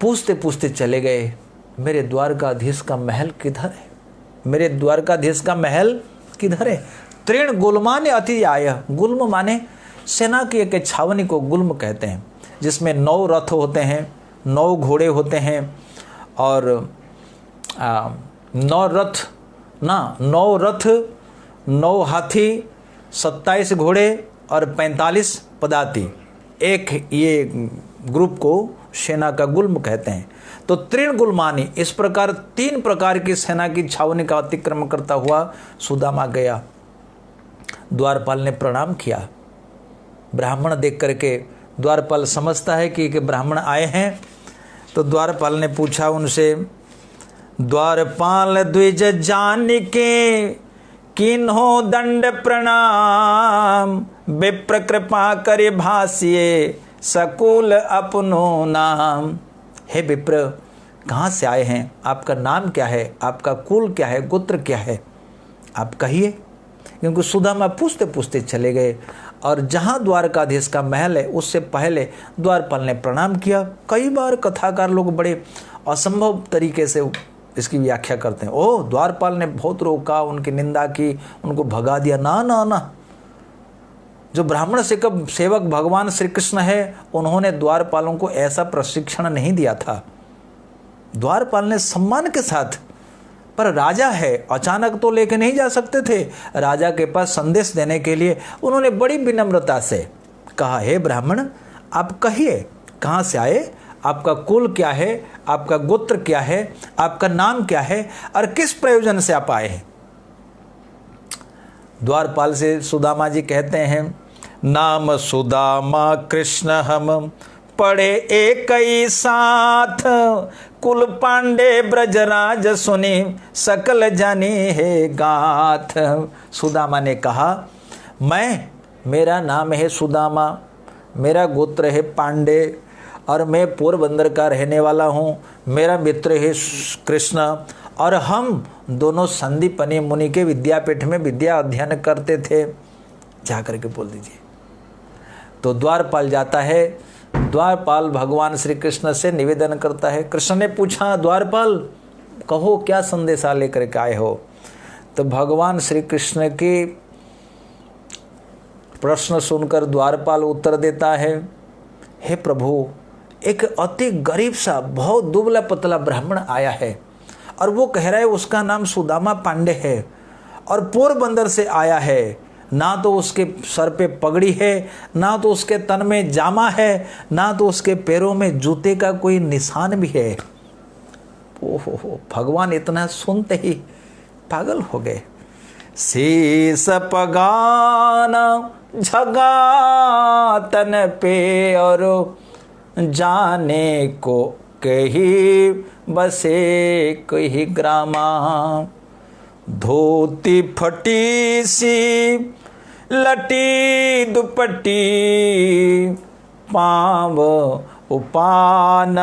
पूछते पूछते चले गए, मेरे द्वारकाधीश का महल किधर है? मेरे द्वारकाधीश का महल किधर है? तृण गुल्मान्य अति आय। गुल्म माने सेना की एक छावनी को गुल्म कहते हैं, जिसमें 9 रथ होते हैं, 9 घोड़े होते हैं और 9 रथ 9 हाथी, 27 घोड़े और 45 पदाती। एक ये ग्रुप को सेना का गुल्म कहते हैं। तो तृण गुल्मानी, इस प्रकार 3 प्रकार की सेना की छावनी का अतिक्रमण करता हुआ सुदामा गया। द्वारपाल ने प्रणाम किया। ब्राह्मण देख करके द्वारपाल समझता है कि ब्राह्मण आए हैं, तो द्वारपाल ने पूछा उनसे, द्वारपाल द्विज जान के किन्हो दंड प्रणाम, विप्र कृपा करे भासिए सकुल अपनो नाम। हे विप्र, कहाँ से आए हैं? आपका नाम क्या है? आपका कुल क्या है? गोत्र क्या है? आप कहिए। क्योंकि सुदामा पूछते पूछते चले गए और जहाँ द्वारकाधीश का महल है उससे पहले द्वारपाल ने प्रणाम किया। कई बार कथाकार लोग बड़े असंभव तरीके से इसकी व्याख्या करते हैं। ओह, द्वारपाल ने बहुत रोका, उनकी निंदा की, उनको भगा दिया। ना ना ना, जो ब्राह्मण सेवक भगवान श्री कृष्ण है, उन्होंने द्वारपालों को ऐसा प्रशिक्षण नहीं दिया था। द्वारपाल ने सम्मान के साथ, पर राजा है, अचानक तो लेके नहीं जा सकते थे। राजा के पास संदेश देने के लिए उन्होंने बड़ी विनम्रता से कहा, हे ब्राह्मण, आप कहिए कहाँ से आए, आपका कुल क्या है, आपका गोत्र क्या है, आपका नाम क्या है और किस प्रयोजन से आप आए हैं। द्वारपाल से सुदामा जी कहते हैं, नाम सुदामा कृष्ण हम पढ़े एक ही साथ, कुल पांडे ब्रजराज सुनी सकल जानी है गाथ। सुदामा ने कहा, मेरा नाम है सुदामा, मेरा गोत्र है पांडे और मैं पोरबंदर का रहने वाला हूँ। मेरा मित्र है कृष्ण और हम दोनों संदीपनी मुनि के विद्यापीठ में विद्या अध्ययन करते थे। जा करके बोल दीजिए। तो द्वारपाल जाता है। द्वारपाल भगवान श्री कृष्ण से निवेदन करता है। कृष्ण ने पूछा, द्वारपाल कहो क्या संदेशा लेकर के आए हो? तो भगवान श्री कृष्ण के प्रश्न सुनकर द्वारपाल उत्तर देता है, हे प्रभु, एक अति गरीब सा बहुत दुबला पतला ब्राह्मण आया है और वो कह रहा है उसका नाम सुदामा पांडे है और पोरबंदर से आया है। ना तो उसके सर पे पगड़ी है, ना तो उसके तन में जामा है, ना तो उसके पैरों में जूते का कोई निशान भी है। ओहो, भगवान इतना सुनते ही पागल हो गए। शीस पगाना झगा तन पे और जाने को कही बसे कही ग्रामा, धोती फटी सी लटी दुपट्टी, पाव उपान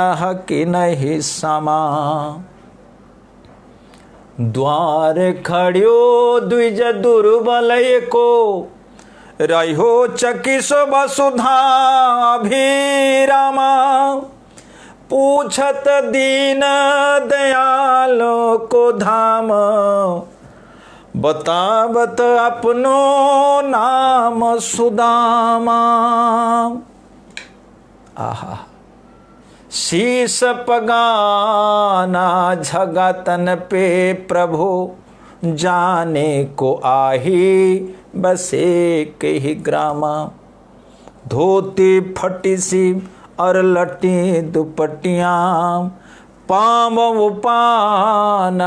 की नहीं समा, द्वार खड़ियो द्विज दुर्बलय को, रहो चकिसो वसुधा अभिरामा, पूछत दीन दयालो को धाम, बतावत अपनो नाम सुदामा। आहा, शीस पगाना झगा तन पे प्रभु, जाने को आही बसे कही ग्रामा, धोती फटी सी और लटी दुपट्टियाँ, पाम उपान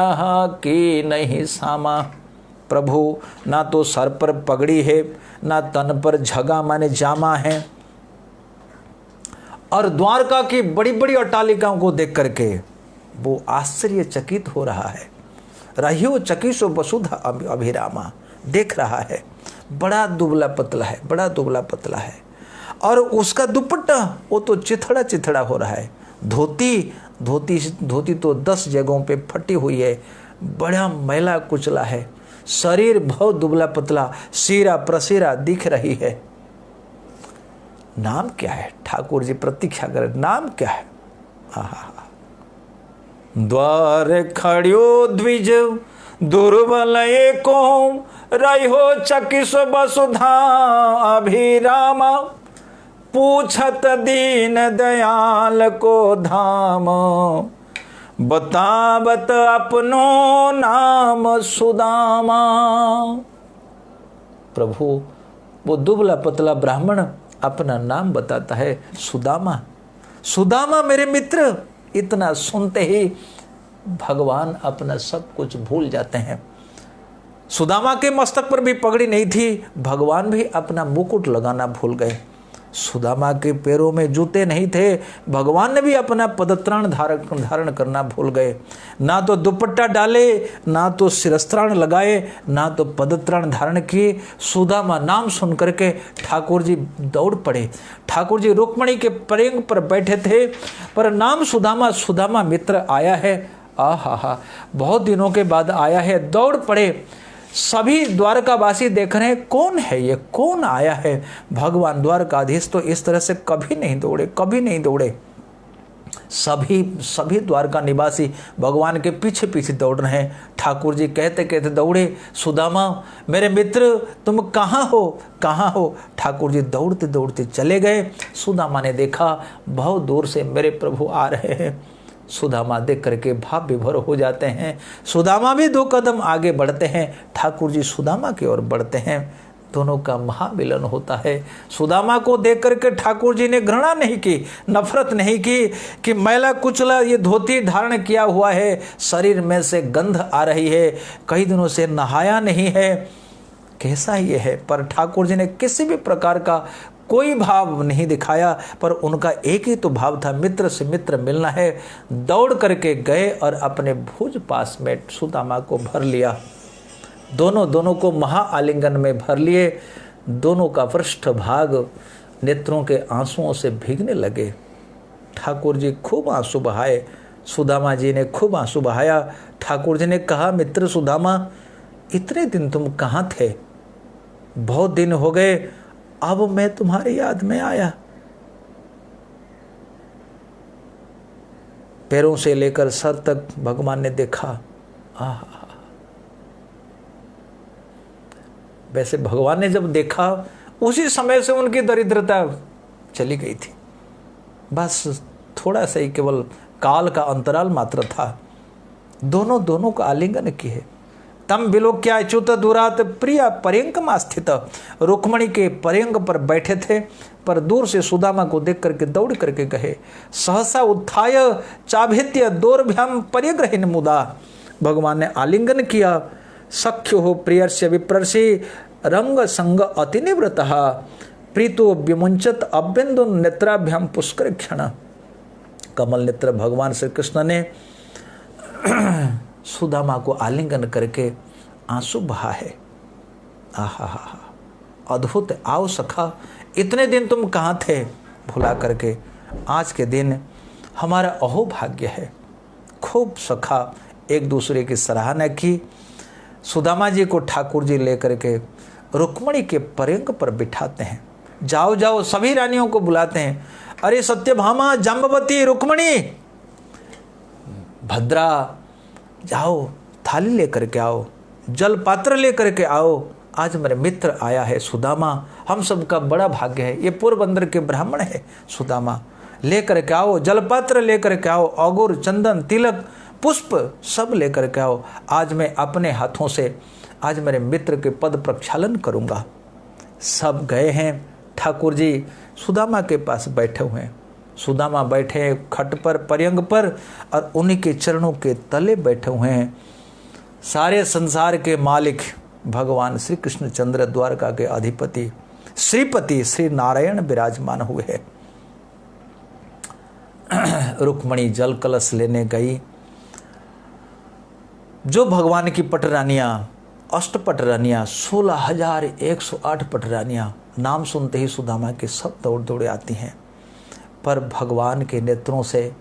की नहीं सामा। प्रभु, ना तो सर पर पगड़ी है, ना तन पर झगा माने जामा है और द्वारका की बड़ी बड़ी अट्टालिकाओं को देख करके वो आश्चर्यचकित हो रहा है। रहियो चकिसो वसुधा अभिरामा, देख रहा है बड़ा दुबला पतला है, बड़ा दुबला पतला है। और उसका दुपट्टा वो तो चिथड़ा चिथड़ा हो रहा है। धोती तो 10 जगहों पे फटी हुई है, बड़ा मैला कुचला है। शरीर बहुत दुबला पतला, सीरा प्रसीरा दिख रही है। नाम क्या है? ठाकुर जी प्रतीक्षा करें, नाम क्या है? द्वार खड़ियो द्विज दुर्बल एको, रहो चकिस वसुधा अभिरामा, पूछत दीन दयाल को धाम, बतावत अपनो नाम सुदामा। प्रभु वो दुबला पतला ब्राह्मण अपना नाम बताता है, सुदामा। सुदामा मेरे मित्र। इतना सुनते ही भगवान अपना सब कुछ भूल जाते हैं। सुदामा के मस्तक पर भी पगड़ी नहीं थी, भगवान भी अपना मुकुट लगाना भूल गए। सुदामा के पैरों में जूते नहीं थे, भगवान ने भी अपना पदत्राण धारण करना भूल गए। ना तो दुपट्टा डाले, ना तो शिरस्त्राण लगाए, ना तो पदत्राण धारण किए। सुदामा नाम सुन करके ठाकुर जी दौड़ पड़े। ठाकुर जी रुक्मणी के परेंग पर बैठे थे, पर नाम सुदामा, सुदामा मित्र आया है। आहा, बहुत दिनों के बाद आया है। दौड़ पड़े। सभी द्वारकावासी देख रहे हैं, कौन है ये, कौन आया है? भगवान द्वारकाधीश तो इस तरह से कभी नहीं दौड़े, कभी नहीं दौड़े। सभी द्वारका निवासी भगवान के पीछे पीछे दौड़ रहे हैं। ठाकुर जी कहते कहते दौड़े, सुदामा मेरे मित्र तुम कहाँ हो, कहाँ हो? ठाकुर जी दौड़ते दौड़ते चले गए। सुदामा ने देखा बहुत दूर से मेरे प्रभु आ रहे हैं। सुदामा देख करके भाव विभोर हो जाते हैं। सुदामा भी 2 कदम आगे बढ़ते हैं, ठाकुर जी सुदामा की ओर बढ़ते हैं। दोनों का महामिलन होता है। सुदामा को देख करके ठाकुर जी ने घृणा नहीं की, नफरत नहीं की कि मैला कुचला ये धोती धारण किया हुआ है, शरीर में से गंध आ रही है, कई दिनों से नहाया नहीं है, कैसा ये है। पर ठाकुर जी ने किसी भी प्रकार का कोई भाव नहीं दिखाया, पर उनका एक ही तो भाव था, मित्र से मित्र मिलना है। दौड़ करके गए और अपने भुज पास में सुदामा को भर लिया। दोनों को महा आलिंगन में भर लिए। दोनों का पृष्ठ भाग नेत्रों के आंसुओं से भीगने लगे। ठाकुर जी खूब आंसू बहाए, सुदामा जी ने खूब आंसू बहाया। ठाकुर जी ने कहा, मित्र सुदामा इतने दिन तुम कहाँ थे? बहुत दिन हो गए, अब मैं तुम्हारी याद में आया। पैरों से लेकर सर तक भगवान ने देखा। वैसे भगवान ने जब देखा उसी समय से उनकी दरिद्रता चली गई थी। बस थोड़ा सा ही केवल काल का अंतराल मात्र था। दोनों का आलिंगन किए। तम विलोक्य अच्युत दुरात प्रिया पर्यंकमा स्थित। रुक्मणी के पर्यंक पर बैठे थे, पर दूर से सुदामा को देख करके दौड़ करके कहे, सहसा उत्थाय चाभित्य दोर्भ्याम पर्यग्रहिण मुदा। भगवान ने आलिंगन किया। सख्यो हो प्रियस्य विप्रसी रंग संग अति निवृतः प्रीतो विमुंचत अभ्यंदु नेत्राभ्याम पुष्कर क्षण। कमल नेत्र भगवान श्री कृष्ण ने सुदामा को आलिंगन करके आंसू बहा है। आहा, अद्भुत। आओ सखा, इतने दिन तुम कहाँ थे? भुला करके आज के दिन हमारा अहोभाग्य है। खूब सखा एक दूसरे की सराहना की। सुदामा जी को ठाकुर जी लेकर के रुक्मणी के पर्यंक पर बिठाते हैं। जाओ जाओ, सभी रानियों को बुलाते हैं। अरे सत्यभामा, जाम्बवती, रुक्मणी, भद्रा, जाओ थाली लेकर के आओ, जल पात्र लेकर के आओ। आज मेरे मित्र आया है सुदामा, हम सबका बड़ा भाग्य है। ये पोरबंदर के ब्राह्मण है सुदामा। लेकर के आओ, जल पात्र लेकर के आओ, अगुर, चंदन, तिलक, पुष्प सब लेकर के आओ। आज मैं अपने हाथों से आज मेरे मित्र के पद प्रक्षालन करूँगा। सब गए हैं। ठाकुर जी सुदामा के पास बैठे हुए हैं। सुदामा बैठे खट पर, पर्यंग पर, और उन्हीं के चरणों के तले बैठे हुए हैं। सारे संसार के मालिक भगवान श्री कृष्णचंद्र, द्वारका के अधिपति श्रीपति श्री नारायण विराजमान हुए हैं। रुक्मणी जल कलश लेने गई। जो भगवान की पटरानियाँ, अष्ट पटरानियाँ, 16,108 पटरानियाँ, नाम सुनते ही सुदामा के सब दौड़ दौड़े आती हैं, पर भगवान के नेत्रों से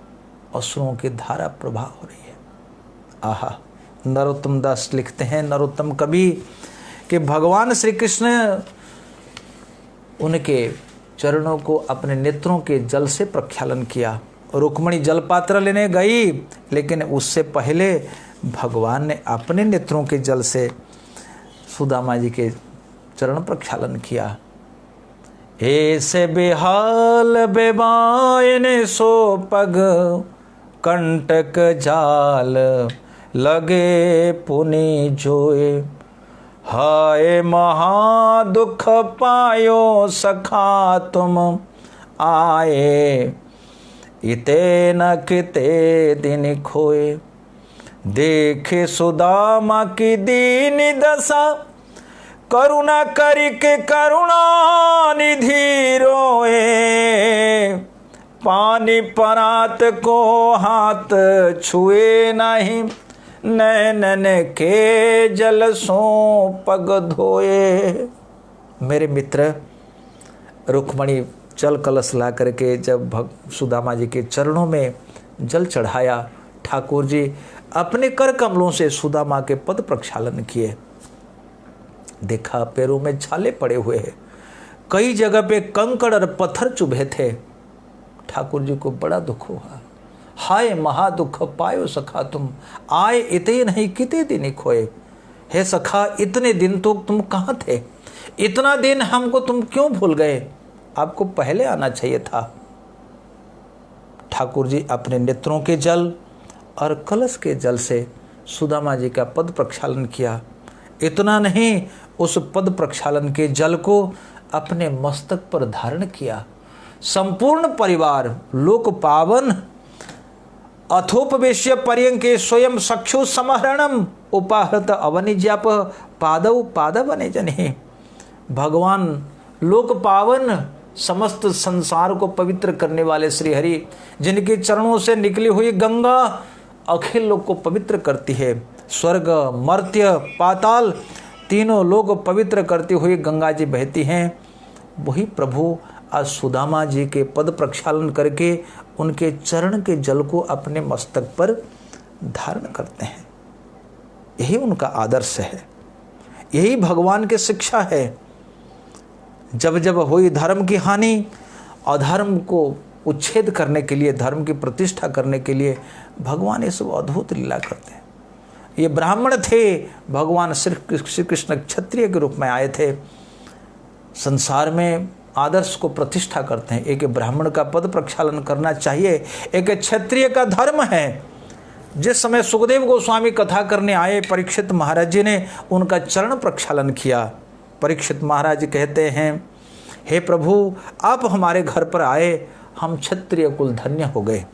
अश्रुओं की धारा प्रवाह हो रही है। आहा, नरोत्तम दास लिखते हैं, नरोत्तम कवि, कि भगवान श्री कृष्ण उनके चरणों को अपने नेत्रों के जल से प्रक्षालन किया। रुक्मणी जल पात्र लेने गई, लेकिन उससे पहले भगवान ने अपने नेत्रों के जल से सुदामा जी के चरण प्रक्षालन किया। ऐसे बेहाल बेबायन सो पग कंटक जाल लगे पुनि जोए, हाय महा दुख पायो सखा तुम आए, इते न किते दिन खोए। देखे सुदामा की दीन दशा, करुणा करके करुणा निधि रोए, पानी परात को हाथ छुए नहीं, नैनन के जल सो पग धोए। मेरे मित्र, रुक्मणी जल कलश ला करके जब सुदामा जी के चरणों में जल चढ़ाया, ठाकुर जी अपने कर कमलों से सुदामा के पद प्रक्षालन किए। देखा पैरों में छाले पड़े हुए हैं, कई जगह पे कंकड़ और पत्थर चुभे थे। ठाकुर जी को बड़ा दुख हुआ। हाय महा दुख पायो सखा तुम आए, इते नहीं किते दिन खोए। हे सखा, इतने दिन तो तुम कहाँ थे? इतना दिन हमको तुम क्यों भूल गए? आपको पहले आना चाहिए था। ठाकुर जी अपने नेत्रों के जल और कलश के जल से सुदामा जी का पद प्रक्षालन किया। इतना नहीं, उस पद प्रक्षालन के जल को अपने मस्तक पर धारण किया। संपूर्ण परिवार लोक पावन अथोपवेश्य पर्यंके स्वयं सक्षु समहरणम उपाहृत अवनिज्ञाप पादव पादवने जने। भगवान लोक पावन समस्त संसार को पवित्र करने वाले श्री हरि, जिनके चरणों से निकली हुई गंगा अखिल लोक को पवित्र करती है। स्वर्ग, मर्त्य, पाताल तीनों लोग पवित्र करती हुई गंगा जी बहती हैं। वही प्रभु आज सुदामा जी के पद प्रक्षालन करके उनके चरण के जल को अपने मस्तक पर धारण करते हैं। यही उनका आदर्श है, यही भगवान की शिक्षा है। जब जब हुई धर्म की हानि, अधर्म को उच्छेद करने के लिए, धर्म की प्रतिष्ठा करने के लिए भगवान ये सब अद्भुत लीला करते हैं। ये ब्राह्मण थे, भगवान श्री कृष्ण क्षत्रिय के रूप में आए थे, संसार में आदर्श को प्रतिष्ठा करते हैं। एक ब्राह्मण का पद प्रक्षालन करना चाहिए, एक क्षत्रिय का धर्म है। जिस समय सुखदेव गोस्वामी कथा करने आए, परीक्षित महाराज जी ने उनका चरण प्रक्षालन किया। परीक्षित महाराज कहते हैं, हे प्रभु, आप हमारे घर पर आए, हम क्षत्रिय कुल धन्य हो गए।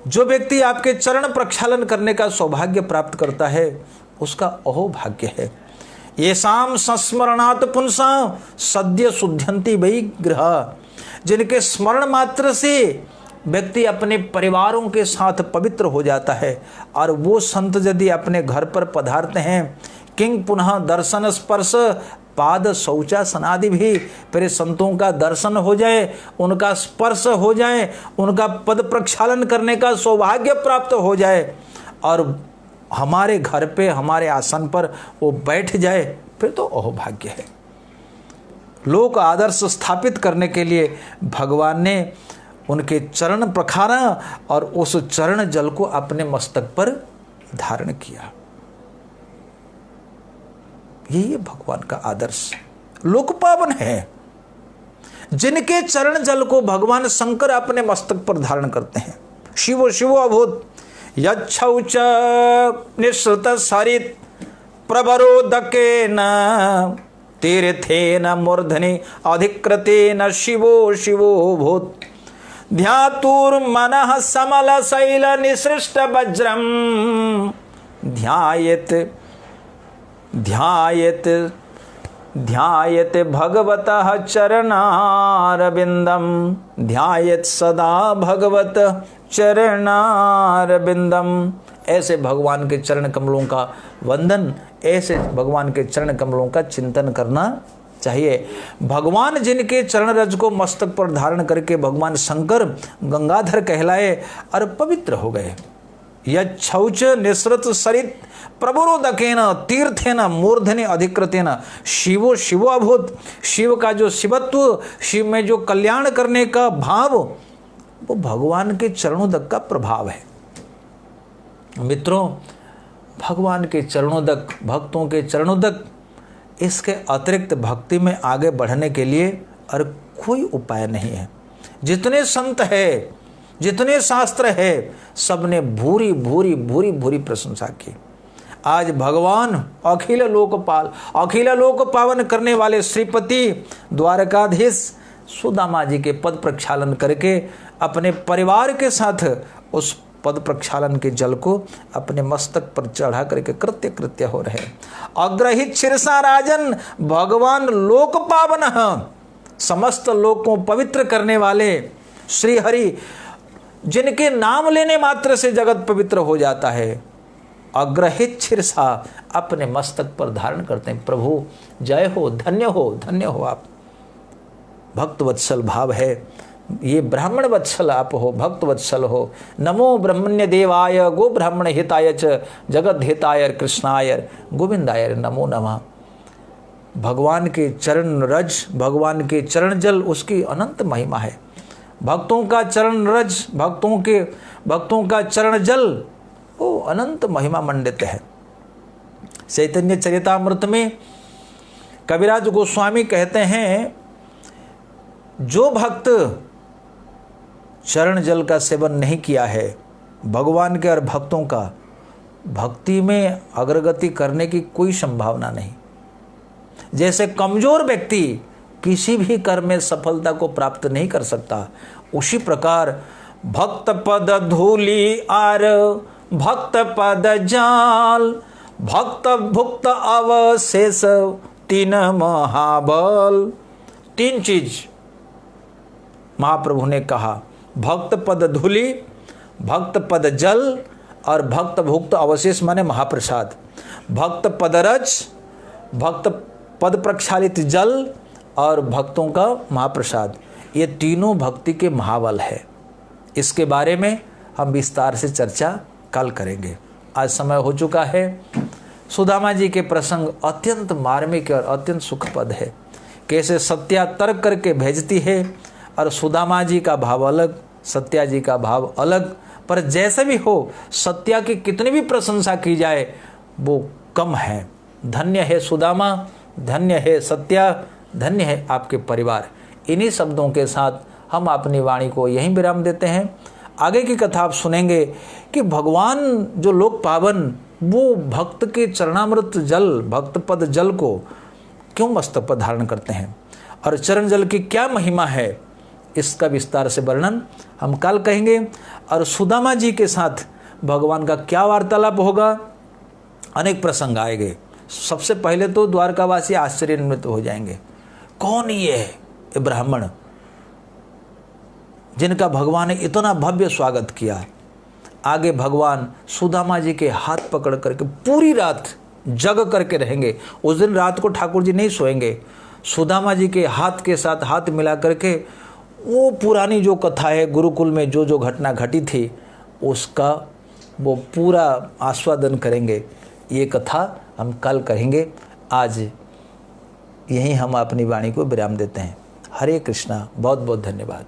जो व्यक्ति आपके चरण प्रक्षालन करने का सौभाग्य प्राप्त करता है, उसका अहोभाग्य है। ये शाम संस्मरणात् पुंसा सद्य शुद्ध्यंति वै ग्रह। जिनके स्मरण मात्र से व्यक्ति अपने परिवारों के साथ पवित्र हो जाता है। और वो संत यदि अपने घर पर पधारते हैं, किंग पुनः दर्शन स्पर्श पाद शौचा सनादि भी, फिर संतों का दर्शन हो जाए, उनका स्पर्श हो जाए, उनका पद प्रक्षालन करने का सौभाग्य प्राप्त हो जाए और हमारे घर पे, हमारे आसन पर वो बैठ जाए, फिर तो अहोभाग्य है। लोक आदर्श स्थापित करने के लिए भगवान ने उनके चरण प्रखारा और उस चरण जल को अपने मस्तक पर धारण किया। यही है भगवान का आदर्श। लोक पावन है। जिनके चरण जल को भगवान शंकर अपने मस्तक पर धारण करते हैं। शिवो शिवो अभूत यच्छौच निःसृत सरित प्रवरोदकेन तीर्थेन मूर्धनि अधिकृतेन शिवो शिवो भूत ध्यातुर्मनः समल शैल निसृष्ट वज्रम ध्यायेत ध्यायते भगवतः चरणारविंदम, ध्यायत सदा भगवत चरणारविंदम। ऐसे भगवान के चरण कमलों का वंदन, ऐसे भगवान के चरण कमलों का चिंतन करना चाहिए। भगवान जिनके चरण रज को मस्तक पर धारण करके भगवान शंकर गंगाधर कहलाए और पवित्र हो गए। यच्छौच निसृत सरित प्रबोरोदकेन तीर्थेन मूर्धनि अधिकृतेन शिवो शिवो अभूत। शिव का जो शिवत्व, शिव में जो कल्याण करने का भाव, वो भगवान के चरणोदक का प्रभाव है। मित्रों, भगवान के चरणोदक, भक्तों के चरणोदक, इसके अतिरिक्त भक्ति में आगे बढ़ने के लिए और कोई उपाय नहीं है। जितने संत है, जितने शास्त्र है, सबने भूरी भूरी भूरी भूरी प्रशंसा की। आज भगवान अखिल लोकपाल, अखिल लोक पावन करने वाले श्रीपति द्वारकाधीश सुदामा जी के पद प्रक्षालन करके अपने परिवार के साथ उस पद प्रक्षालन के जल को अपने मस्तक पर चढ़ा करके कृत्य कृत्य हो रहे। अग्रहित शिरसा राजन भगवान लोक पावन, समस्त लोक को पवित्र करने वाले श्री हरि, जिनके नाम लेने मात्र से जगत पवित्र हो जाता है, अग्रहित शिरसा अपने मस्तक पर धारण करते हैं। प्रभु जय हो, धन्य हो, धन्य हो आप। भक्त वत्सल भाव है, ये ब्राह्मण वत्सल आप हो, भक्त वत्सल हो। नमो ब्रह्मण्य देवाय गो ब्राह्मण हिताय च जगत हिताय कृष्णाय गोविंदाय नमो नमः। भगवान के चरण रज, भगवान के चरण जल, उसकी अनंत महिमा है। भक्तों का चरण रज, भक्तों का चरण जल, वो अनंत महिमा मंडित है। चैतन्य चरितामृत में कविराज गोस्वामी कहते हैं, जो भक्त चरण जल का सेवन नहीं किया है भगवान के और भक्तों का, भक्ति में अग्रगति करने की कोई संभावना नहीं। जैसे कमजोर व्यक्ति किसी भी कर्म में सफलता को प्राप्त नहीं कर सकता, उसी प्रकार भक्त पद धूली आर भक्त पद जाल, भक्त भुक्त अवशेष तीन महाबल। तीन चीज महाप्रभु ने कहा, भक्त पद धूलि, भक्त पद जल और भक्त भुक्त अवशेष माने महाप्रसाद। भक्त पद रज, भक्त पद प्रक्षालित जल और भक्तों का महाप्रसाद, ये तीनों भक्ति के महाबल है। इसके बारे में हम विस्तार से चर्चा कल करेंगे। आज समय हो चुका है। सुदामा जी के प्रसंग अत्यंत मार्मिक और अत्यंत सुखपद है। कैसे सत्या तर्क करके भेजती है और सुदामा जी का भाव अलग, सत्या जी का भाव अलग, पर जैसे भी हो सत्या की कितनी भी प्रशंसा की जाए वो कम है। धन्य है सुदामा, धन्य है सत्या, धन्य है आपके परिवार। इन्हीं शब्दों के साथ हम अपनी वाणी को यहीं विराम देते हैं। आगे की कथा आप सुनेंगे कि भगवान जो लोक पावन, वो भक्त के चरणामृत जल, भक्त पद जल को क्यों मस्तक पर धारण करते हैं और चरण जल की क्या महिमा है, इसका विस्तार से वर्णन हम कल कहेंगे। और सुदामा जी के साथ भगवान का क्या वार्तालाप होगा, अनेक प्रसंग आएंगे। सबसे पहले तो द्वारकावासी आश्चर्यान्वित हो जाएंगे, कौन ये है, ये ब्राह्मण जिनका भगवान ने इतना भव्य स्वागत किया। आगे भगवान सुदामा जी के हाथ पकड़ करके पूरी रात जग करके रहेंगे। उस दिन रात को ठाकुर जी नहीं सोएंगे। सुदामा जी के हाथ के साथ हाथ मिला करके वो पुरानी जो कथा है, गुरुकुल में जो जो घटना घटी थी, उसका वो पूरा आस्वादन करेंगे। ये कथा हम कल करेंगे। आज यहीं हम अपनी वाणी को विराम देते हैं। हरे कृष्णा। बहुत बहुत धन्यवाद।